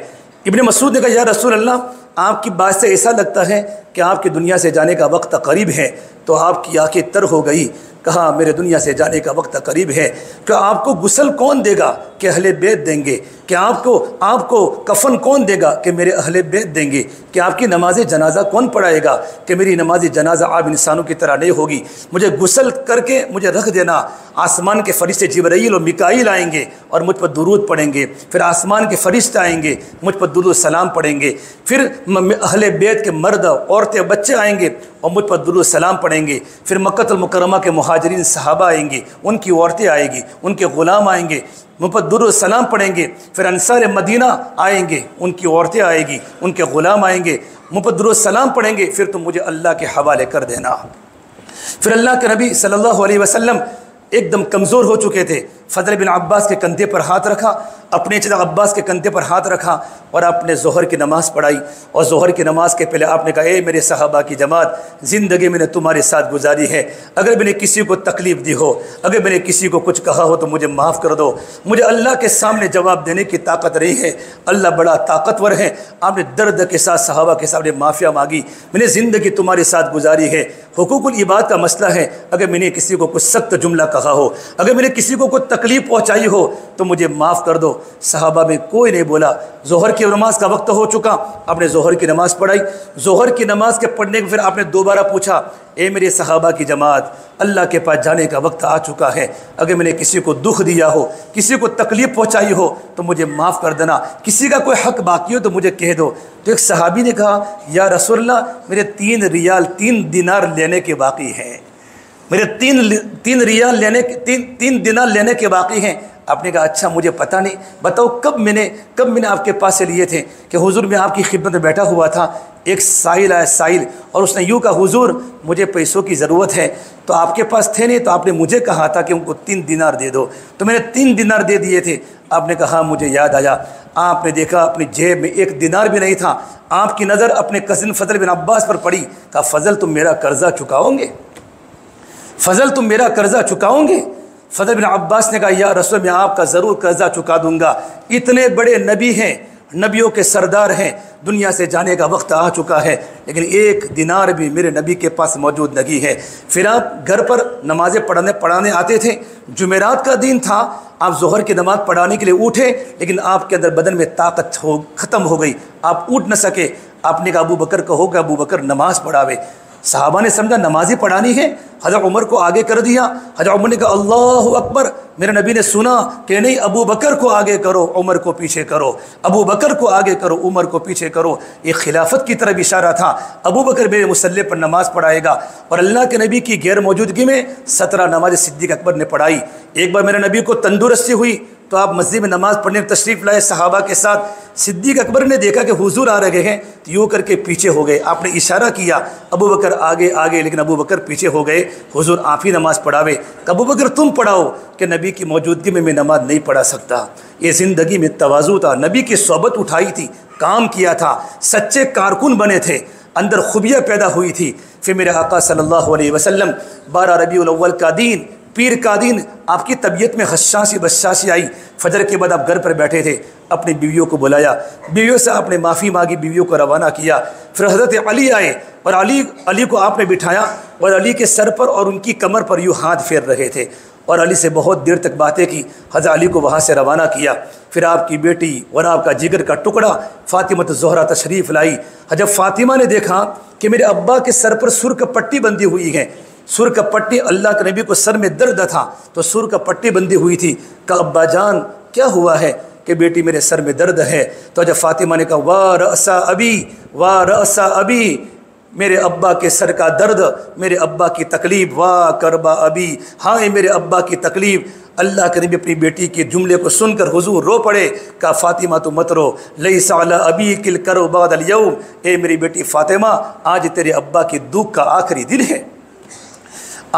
ابن مسعود نے کہا یا رسول اللہ آپ کی بات سے ایسا لگتا ہے کہ آپ کی دنیا سے جانے کا وقت قریب ہے، تو آپ کی آنکھیں تر ہو گئی۔ کہا میرے دنیا سے جانے کا وقت قریب ہے، کہ آپ کو غسل کون دے گا کہ اہل بیت دیں گے، کہ آپ کو کفن کون دے گا کہ میرے اہل بیت دیں گے، کہ آپ کی نماز جنازہ کون پڑھائے گا کہ میری نماز جنازہ عام انسانوں کی طرح نہیں ہوگی، مجھے غسل کر کے مجھے رکھ دینا، آسمان کے فرشتے جبرائیل اور میکائیل آئیں گے اور مجھ پر درود پڑھیں گے، پھر آسمان کے فرشتے آئیں گے مجھ پر درود و سلام پڑھیں گے، پھر اہل بیت کے مرد عورتیں بچے آئیں گے اور مجھ پر درود و سلام پڑھیں گے، پھر مکہ المکرمہ کے مہاجرین صحابہ آئیں گے، ان کی عورتیں آئیں گی، ان کے غلام آئیں گے، مجھ پر درود و سلام پڑھیں گے، پھر انصار مدینہ آئیں گے، ان کی عورتیں آئیں گی، ان کے غلام آئیں گے، مجھ پر درود و سلام پڑھیں گے، پھر تم مجھے اللہ کے حوالے کر دینا۔ پھر اللہ کے نبی صلی اللہ علیہ وسلم ایک دم کمزور ہو چکے تھے، فضل بن عباس کے کندھے پر ہاتھ رکھا، اپنے چچا عباس کے کندھے پر ہاتھ رکھا اور آپ نے ظہر کی نماز پڑھائی، اور ظہر کی نماز کے پہلے آپ نے کہا اے میرے صحابہ کی جماعت، زندگی میں نے تمہارے ساتھ گزاری ہے، اگر میں نے کسی کو تکلیف دی ہو، اگر میں نے کسی کو کچھ کہا ہو تو مجھے معاف کر دو، مجھے اللہ کے سامنے جواب دینے کی طاقت نہیں ہے، اللہ بڑا طاقتور ہے۔ آپ نے درد کے ساتھ صحابہ کے سامنے معافیا مانگی، میں نے زندگی تمہارے ساتھ گزاری ہے، حقوق العباد کا مسئلہ ہے، اگر میں نے کسی کو کچھ سخت جملہ کہا ہو، اگر میں نے کسی کو کوئی تکلیف پہنچائی ہو تو مجھے معاف کر دو۔ صحابہ میں کوئی نہیں بولا۔ ظہر کی نماز کا وقت ہو چکا، آپ نے ظہر کی نماز پڑھائی، ظہر کی نماز کے پڑھنے کے پھر آپ نے دوبارہ پوچھا اے میرے صحابہ کی جماعت، اللہ کے پاس جانے کا وقت آ چکا ہے، اگر میں نے کسی کو دکھ دیا ہو، کسی کو تکلیف پہنچائی ہو تو مجھے معاف کر دینا، کسی کا کوئی حق باقی ہو تو مجھے کہہ دو۔ تو ایک صحابی نے کہا یا رسول اللہ میرے 3 ریال 3 دینار لینے کے باقی ہیں، میرے 3 ریال لینے کے 3 دینار لینے کے باقی ہیں۔ آپ نے کہا اچھا مجھے پتہ نہیں، بتاؤ کب میں نے آپ کے پاس سے لیے تھے؟ کہ حضور میں آپ کی خدمت میں بیٹھا ہوا تھا، ایک سائل آیا سائل، اور اس نے یوں کہا حضور مجھے پیسوں کی ضرورت ہے، تو آپ کے پاس تھے نہیں، تو آپ نے مجھے کہا تھا کہ ان کو 3 دینار دے دو، تو میں نے 3 دینار دے دیے تھے۔ آپ نے کہا مجھے یاد آیا، آپ نے دیکھا اپنی جیب میں 1 دینار بھی نہیں تھا، آپ کی نظر اپنے کزن فضل بن عباس پر پڑی، کہا فضل تم میرا قرضہ چکاؤ گے؟ فضل تم میرا قرضہ چکاؤ گے؟ فضل بن عباس نے کہا یا رسول میں آپ کا ضرور قرضہ چکا دوں گا، اتنے بڑے نبی ہیں، نبیوں کے سردار ہیں، دنیا سے جانے کا وقت آ چکا ہے، لیکن 1 دینار بھی میرے نبی کے پاس موجود نہیں ہے۔ پھر آپ گھر پر نمازیں پڑھانے آتے تھے، جمعرات کا دن تھا، آپ ظہر کی نماز پڑھانے کے لیے اٹھے، لیکن آپ کے اندر بدن میں طاقت ختم ہو گئی، آپ اٹھ نہ سکے۔ آپ نے کہا ابو بکر کہو کہ ابو بکر نماز پڑھاوے۔ صحابہ نے سمجھا نمازی پڑھانی ہے، حضرت عمر کو آگے کر دیا۔ حضرت عمر نے کہا اللہ اکبر، میرے نبی نے سنا کہ نہیں ابو بکر کو آگے کرو عمر کو پیچھے کرو، ابو بکر کو آگے کرو عمر کو پیچھے کرو۔ یہ خلافت کی طرف اشارہ تھا، ابو بکر میرے مصلی پر نماز پڑھائے گا، اور اللہ کے نبی کی غیر موجودگی میں 17 نماز صدیق اکبر نے پڑھائی۔ ایک بار میرے نبی کو تندرستی ہوئی تو آپ مسجد میں نماز پڑھنے تشریف لائے صحابہ کے ساتھ، صدیق اکبر نے دیکھا کہ حضور آ رہے ہیں تو یوں کر کے پیچھے ہو گئے، آپ نے اشارہ کیا ابو بکر آگے آگے، لیکن ابو بکر پیچھے ہو گئے، حضور آپ ہی نماز پڑھاوے۔ ابو بکر تم پڑھاؤ، کہ نبی کی موجودگی میں نماز نہیں پڑھا سکتا۔ یہ زندگی میں تواضع تھا، نبی کی صحبت اٹھائی تھی، کام کیا تھا، سچے کارکن بنے تھے، اندر خوبیاں پیدا ہوئی تھی۔ پھر میرے آقا صلی اللہ علیہ وسلم 12 ربیع الاول کا دن، پیر کا دن، آپ کی طبیعت میں خشاشی بشاشی آئی، فجر کے بعد آپ گھر پر بیٹھے تھے، اپنی بیویوں کو بلایا، بیویوں سے آپ نے معافی مانگی، بیویوں کو روانہ کیا۔ پھر حضرت علی آئے اور علی کو آپ نے بٹھایا اور علی کے سر پر اور ان کی کمر پر یوں ہاتھ پھیر رہے تھے، اور علی سے بہت دیر تک باتیں کی۔ حضرت علی کو وہاں سے روانہ کیا۔ پھر آپ کی بیٹی اور آپ کا جگر کا ٹکڑا فاطمہ الزہرا تشریف لائی۔ حضرت فاطمہ نے دیکھا کہ میرے ابا کے سر پر سرخ پٹی بندھی ہوئی ہے، سر کا پٹی اللہ کے نبی کو سر میں درد تھا تو سر کا پٹی بندھی ہوئی تھی. کہا ابا جان کیا ہوا ہے؟ کہ بیٹی میرے سر میں درد ہے. تو جب فاطمہ نے کہا وا رأسا ابی وا رأسا ابی، میرے ابا کے سر کا درد، میرے ابا کی تکلیف، وا کربا ابی، ہائے میرے ابا کی تکلیف. اللہ کے نبی اپنی بیٹی کے جملے کو سن کر حضور رو پڑے. کہا فاطمہ تو مت رو، لیس علی ابیک الکرب بعد الیوم، اے میری بیٹی فاطمہ آج تیرے ابا کی دکھ کا آخری دن ہے،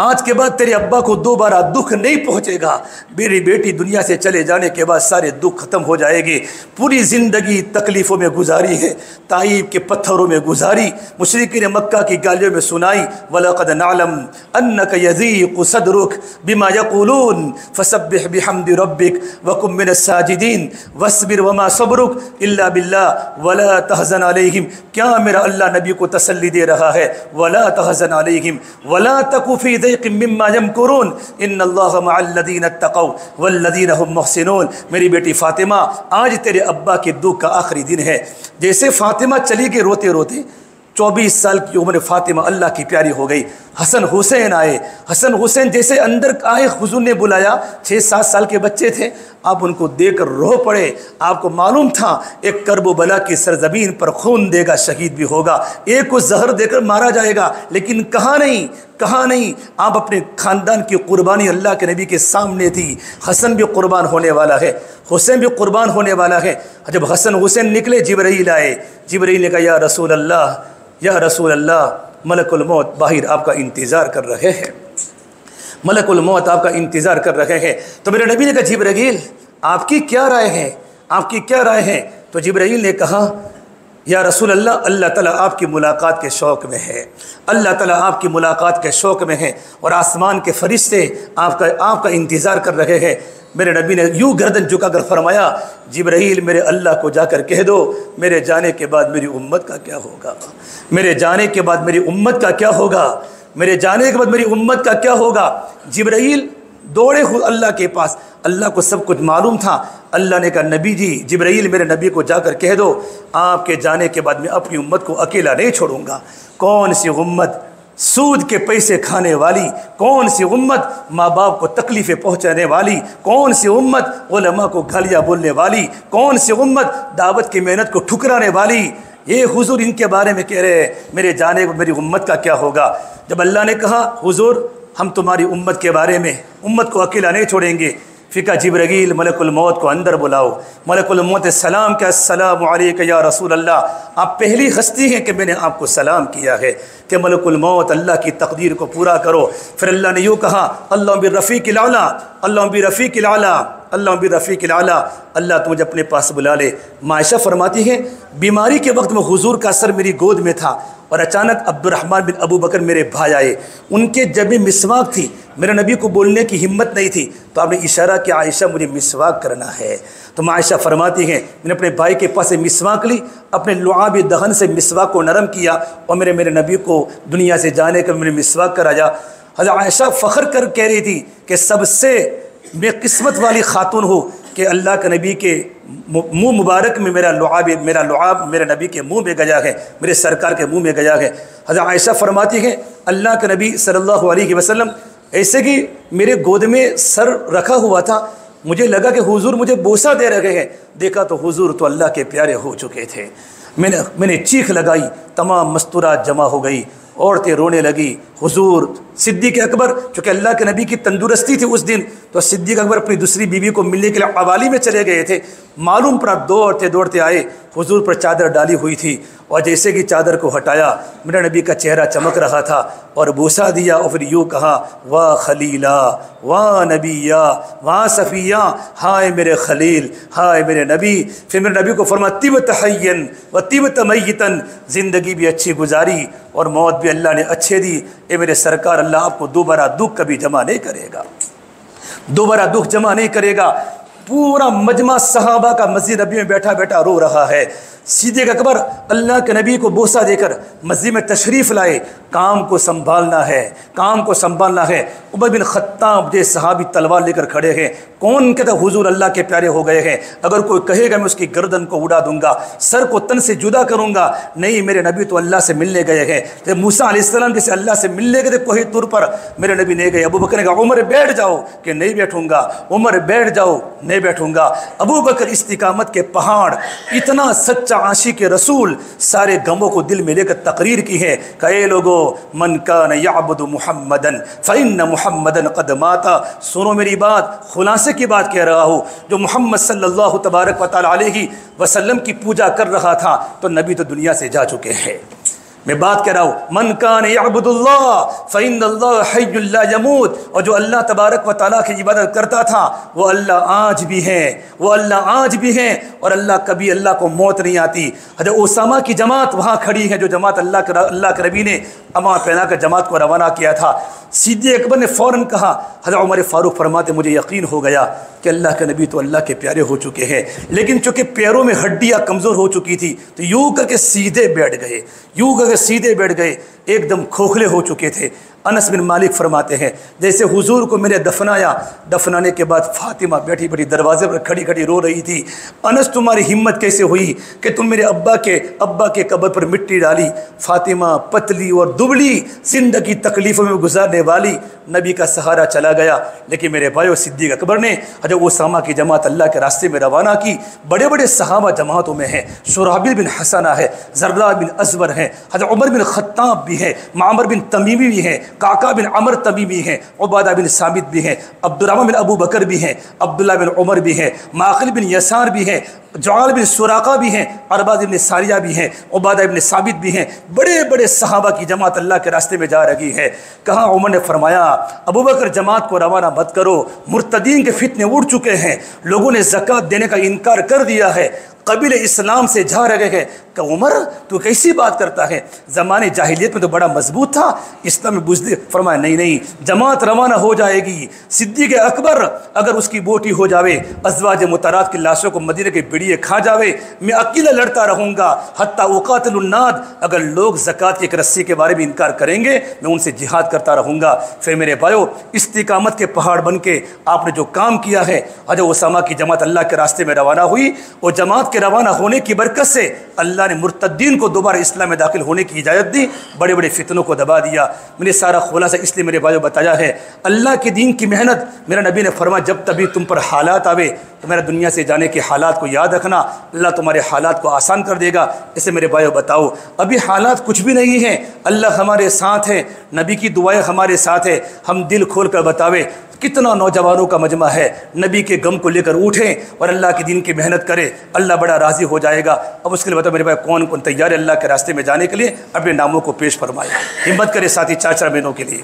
آج کے بعد تیرے ابا کو دوبارہ دکھ نہیں پہنچے گا. میری بیٹی دنیا سے چلے جانے کے بعد سارے دکھ ختم ہو جائے گے. پوری زندگی تکلیفوں میں گزاری ہے، طائف کے پتھروں میں گزاری، مشرکین مکہ کی گالیوں میں سنائی. وَلَقَدْ نَعْلَمْ أَنَّكَ يَضِيقُ صَدْرُكَ بِمَا يَقُولُونَ فَسَبِّحْ بِحَمْدِ رَبِّكَ وَكُن مِّنَ السَّاجِدِينَ وَاصْبِرْ وَمَا صَبْرُكَ إِلَّا بِاللَّهِ وَلَا تَحْزَنْ عَلَيْهِمْ. کیا میرا اللہ نبی کو تسلی دے رہا ہے؟ وَلَا تَحْزَنْ عَلَيْهِمْ وَلَا تَكُ فِي ضيق مما يمكرون ان اللہ مع الذین اتقوا والذین هم محسنون. میری بیٹی فاطمہ آج تیرے ابا کے دکھ کا آخری دن ہے. جیسے فاطمہ چلی گئی روتے روتے، 24 سال کی عمر فاطمہ اللہ کی پیاری ہو گئی. حسن حسین آئے، حسن حسین جیسے اندر آئے حضور نے بلایا، 6-7 سال کے بچے تھے. آپ ان کو دیکھ کر رو پڑے. آپ کو معلوم تھا ایک کرب و بلا کی سرزمین پر خون دے گا شہید بھی ہوگا، ایک کو زہر دے کر مارا جائے گا، لیکن کہاں نہیں، کہاں نہیں. آپ اپنے خاندان کی قربانی اللہ کے نبی کے سامنے تھی. حسن بھی قربان ہونے والا ہے، حسین بھی قربان ہونے والا ہے. جب حسن حسین نکلے جبرائیل آئے. جبرائیل نے کہا یا رسول اللہ، یا رسول اللہ، ملک الموت باہر آپ کا انتظار کر رہے ہیں، ملک الموت آپ کا انتظار کر رہے ہیں. تو میرے نبی نے کہا جبرائیل آپ کی کیا رائے ہے، آپ کی کیا رائے ہے؟ تو جبرائیل نے کہا یا رسول اللہ، اللہ تعالیٰ آپ کی ملاقات کے شوق میں ہے، اللہ تعالیٰ آپ کی ملاقات کے شوق میں ہے، اور آسمان کے فرشتے آپ کا انتظار کر رہے ہیں. میرے نبی نے یوں گردن جھکا کر فرمایا جبرائیل میرے اللہ کو جا کر کہہ دو میرے جانے کے بعد میری امت کا کیا ہوگا، میرے جانے کے بعد میری امت کا کیا ہوگا، میرے جانے کے بعد میری امت کا کیا ہوگا. جبرائیل دوڑے ہوئے اللہ کے پاس. اللہ کو سب کچھ معلوم تھا. اللہ نے کہا نبی جی جبرائیل میرے نبی کو جا کر کہہ دو آپ کے جانے کے بعد میں اپنی امت کو اکیلا نہیں چھوڑوں گا. کون سی امت سود کے پیسے کھانے والی، کون سی امت ماں باپ کو تکلیفیں پہنچانے والی، کون سی امت علماء کو گالیاں بولنے والی، کون سی امت دعوت کی محنت کو ٹھکرانے والی. یہ حضور ان کے بارے میں کہہ رہے ہیں میرے جانے کو میری امت کا کیا ہوگا. جب اللہ نے کہا حضور ہم تمہاری امت کے بارے میں امت کو اکیلا نہیں چھوڑیں گے، فکا جبرائیل ملک الموت کو اندر بلاؤ. ملک الموت سلام کہ السلام علیک یا رسول اللہ، آپ پہلی ہستی ہیں کہ میں نے آپ کو سلام کیا ہے کہ ملک الموت اللہ کی تقدیر کو پورا کرو. پھر اللہ نے یوں کہا اللہ برفیق الاعلیٰ، اللہ برفیق الاعلیٰ، اللہ برفیق الاعلیٰ، اللہ تو مجھے اپنے پاس بلا لے. عائشہ فرماتی ہیں بیماری کے وقت میں حضور کا سر میری گود میں تھا اور اچانک عبد الرحمن بن ابو بکر میرے بھائی آئے. ان کے جب مسواک تھی، میرے نبی کو بولنے کی ہمت نہیں تھی، تو آپ نے اشارہ کیا عائشہ مجھے مسواک کرنا ہے. تو عائشہ فرماتی ہیں میں نے اپنے بھائی کے پاس سے مسواک لی، اپنے لعاب دہن سے مسواک کو نرم کیا اور میرے نبی کو دنیا سے جانے کا میں نے مسواک کرایا. حضرت عائشہ فخر کر کہہ رہی تھی کہ سب سے میں قسمت والی خاتون ہوں کہ اللہ کے نبی کے منہ مبارک میں میرا لعاب میرے نبی کے منہ میں گیا ہے، میرے سرکار کے منہ میں گیا ہے. حضرت عائشہ فرماتی ہیں اللہ کے نبی صلی اللہ علیہ وسلم ایسے کہ میرے گود میں سر رکھا ہوا تھا، مجھے لگا کہ حضور مجھے بوسہ دے رہے ہیں. دیکھا تو حضور تو اللہ کے پیارے ہو چکے تھے. میں نے چیخ لگائی، تمام مستورات جمع ہو گئی، عورتیں رونے لگی. حضور صدیق اکبر چونکہ اللہ کے نبی کی تندرستی تھی اس دن، تو صدیق اکبر اپنی دوسری بیوی کو ملنے کے لیے قوالی میں چلے گئے تھے. معلوم پڑا دوڑتے آئے، حضور پر چادر ڈالی ہوئی تھی، اور جیسے کہ چادر کو ہٹایا میرے نبی کا چہرہ چمک رہا تھا اور بوسہ دیا، اور پھر یوں کہا واہ خلیلا واہ نبیا واہ صفیہ، ہائے میرے خلیل، ہائے میرے نبی. پھر میرے نبی کو فرمایا طبت حیًا و طبت میتًا، زندگی بھی اچھی گزاری اور موت بھی اللہ نے اچھے دی. اے میرے سرکار اللہ آپ کو دوبارہ دکھ کبھی جمع نہیں کرے گا، دوبارہ دکھ جمع نہیں کرے گا. پورا مجمع صحابہ کا مسجد نبی میں بیٹھا رو رہا ہے. صدیق اکبر اللہ کے نبی کو بوسہ دے کر مسجد میں تشریف لائے، کام کو سنبھالنا ہے، کام کو سنبھالنا ہے۔ عمر بن خطاب جیسے صحابی تلوار لے کر کھڑے ہیں، کون کہتا حضور اللہ کے پیارے ہو گئے ہیں؟ اگر کوئی کہے گا میں اس کی گردن کو اڑا دوں گا، سر کو تن سے جدا کروں گا، نہیں، میرے نبی تو اللہ سے ملنے گئے ہیں۔ جب موسیٰ علیہ السلام جیسے اللہ سے ملنے گئے تھے کوہ طور پر، میرے نبی نہیں گئے۔ ابو بکر نے کہا عمر بیٹھ جاؤ، کہ نہیں بیٹھوں گا۔ عمر بیٹھ جاؤ، نہیں بیٹھوں گا۔ ابو بکر استقامت کے پہاڑ، اتنا سچا عاشق رسول، سارے غموں کو دل میں لے کر تقریر کی ہے کہ اے لوگو، من کان یعبد محمدن فإن محمدن قد مات۔ سنو میری بات، خلاصے کی بات کہہ رہا ہوں، جو محمد صلی اللہ تبارک و تعالی علیہ وسلم کی پوجا کر رہا تھا تو نبی تو دنیا سے جا چکے ہیں۔ میں بات کہہ رہا ہوں، من کان یعبد اللہ فإن اللہ حی لا یموت، اور جو اللہ تبارک و تعالیٰ کی عبادت کرتا تھا وہ اللہ آج بھی ہے، وہ اللہ آج بھی ہے، اور اللہ کبھی اللہ کو موت نہیں آتی۔ حضرت اسامہ کی جماعت وہاں کھڑی ہے، جو جماعت اللہ کے نبی نے اما پہنا کر جماعت کو روانہ کیا تھا۔ صدیق اکبر نے فوراً کہا، حضرت عمر فاروق فرماتے مجھے یقین ہو گیا کہ اللہ کے نبی تو اللہ کے پیارے ہو چکے ہیں، لیکن چونکہ پیروں میں ہڈیاں کمزور ہو چکی تھی تو یوں کر کے سیدھے بیٹھ گئے، یوں کر کے سیدھے بیٹھ گئے، ایک دم کھوکھلے ہو چکے تھے۔ انس بن مالک فرماتے ہیں جیسے حضور کو میں نے دفنایا، دفنانے کے بعد فاطمہ بیٹھی بیٹھی دروازے پر کھڑی کھڑی رو رہی تھی۔ انس تمہاری ہمت کیسے ہوئی کہ تم میرے ابا کے قبر پر مٹی ڈالی؟ فاطمہ پتلی اور دبلی، زندگی تکلیفوں میں گزارنے والی، نبی کا سہارا چلا گیا۔ لیکن میرے بھائیو، صدیق اکبر نے حضرت اسامہ کی جماعت اللہ کے راستے میں روانہ کی۔ بڑے بڑے صحابہ جماعتوں میں ہیں، شرحبیل بن حسنہ ہے، زرارہ بن ازور ہیں، حضرت عمر بن خطاب بھی ہیں، معمر بن تمیمی بھی ہیں، قعقاع بن عمر تمیمی ہیں، عبادہ بن ثابت بھی ہیں، عبد الرحمن بن ابو بکر بھی ہیں، عبداللہ بن عمر بھی ہیں، معقل بن یسار بھی ہیں، جعال بن سراقہ بھی ہیں، ارباز بن ساریہ بھی ہیں، عبادہ بن ثابت بھی ہیں۔ بڑے بڑے صحابہ کی جماعت اللہ کے راستے میں جا رہی ہے۔ کہاں عمر نے فرمایا ابو بکر جماعت کو روانہ مت کرو، مرتدین کے فتنے اڑ چکے ہیں، لوگوں نے زکوٰۃ دینے کا انکار کر دیا ہے، قبیل اسلام سے جا رہے ہیں۔ کہ عمر تو کیسی بات کرتا ہے؟ زمانے جاہلیت میں تو بڑا مضبوط تھا، اسلام میں بزدل۔ فرمایا نہیں، جماعت روانہ ہو جائے گی۔ صدیق اکبر اگر اس کی بوٹی ہو جاوے، ازواج مطہرات کی لاشوں کو مدینے کے بڑیے کھا جاوے، میں اکیلا لڑتا رہوں گا حتیٰ اقاتل الناد۔ اگر لوگ زکوٰۃ کی ایک رسی کے بارے میں انکار کریں گے، میں ان سے جہاد کرتا رہوں گا۔ پھر میرے بھائیو، استقامت کے پہاڑ بن کے آپ نے جو کام کیا ہے، حضرت اسامہ کی جماعت اللہ کے راستے میں روانہ ہوئی، اور جماعت کے روانہ ہونے کی برکت سے اللہ نے مرتدین کو دوبارہ اسلام میں داخل ہونے کی اجازت دی، بڑے بڑے فتنوں کو دبا دیا۔ میں نے سارا خلاصہ اس لیے میرے بھائیوں بتایا ہے، اللہ کے دین کی محنت، میرا نبی نے فرمایا جب تبھی تم پر حالات آوے تو میرا دنیا سے جانے کے حالات کو یاد رکھنا، اللہ تمہارے حالات کو آسان کر دے گا۔ اسے میرے بھائیوں بتاؤ، ابھی حالات کچھ بھی نہیں ہیں، اللہ ہمارے ساتھ ہے، نبی کی دعائیں ہمارے ساتھ ہے۔ ہم دل کھول کر بتاوے، کتنا نوجوانوں کا مجمع ہے، نبی کے غم کو لے کر اٹھیں اور اللہ کے دین کی محنت کرے، اللہ بڑا راضی ہو جائے گا۔ اب اس کے لیے بتاؤ میرے بھائی کون کون تیار ہے اللہ کے راستے میں جانے کے لیے؟ اپنے ناموں کو پیش فرمائے، ہمت کرے ساتھی 4 بہنوں کے لیے۔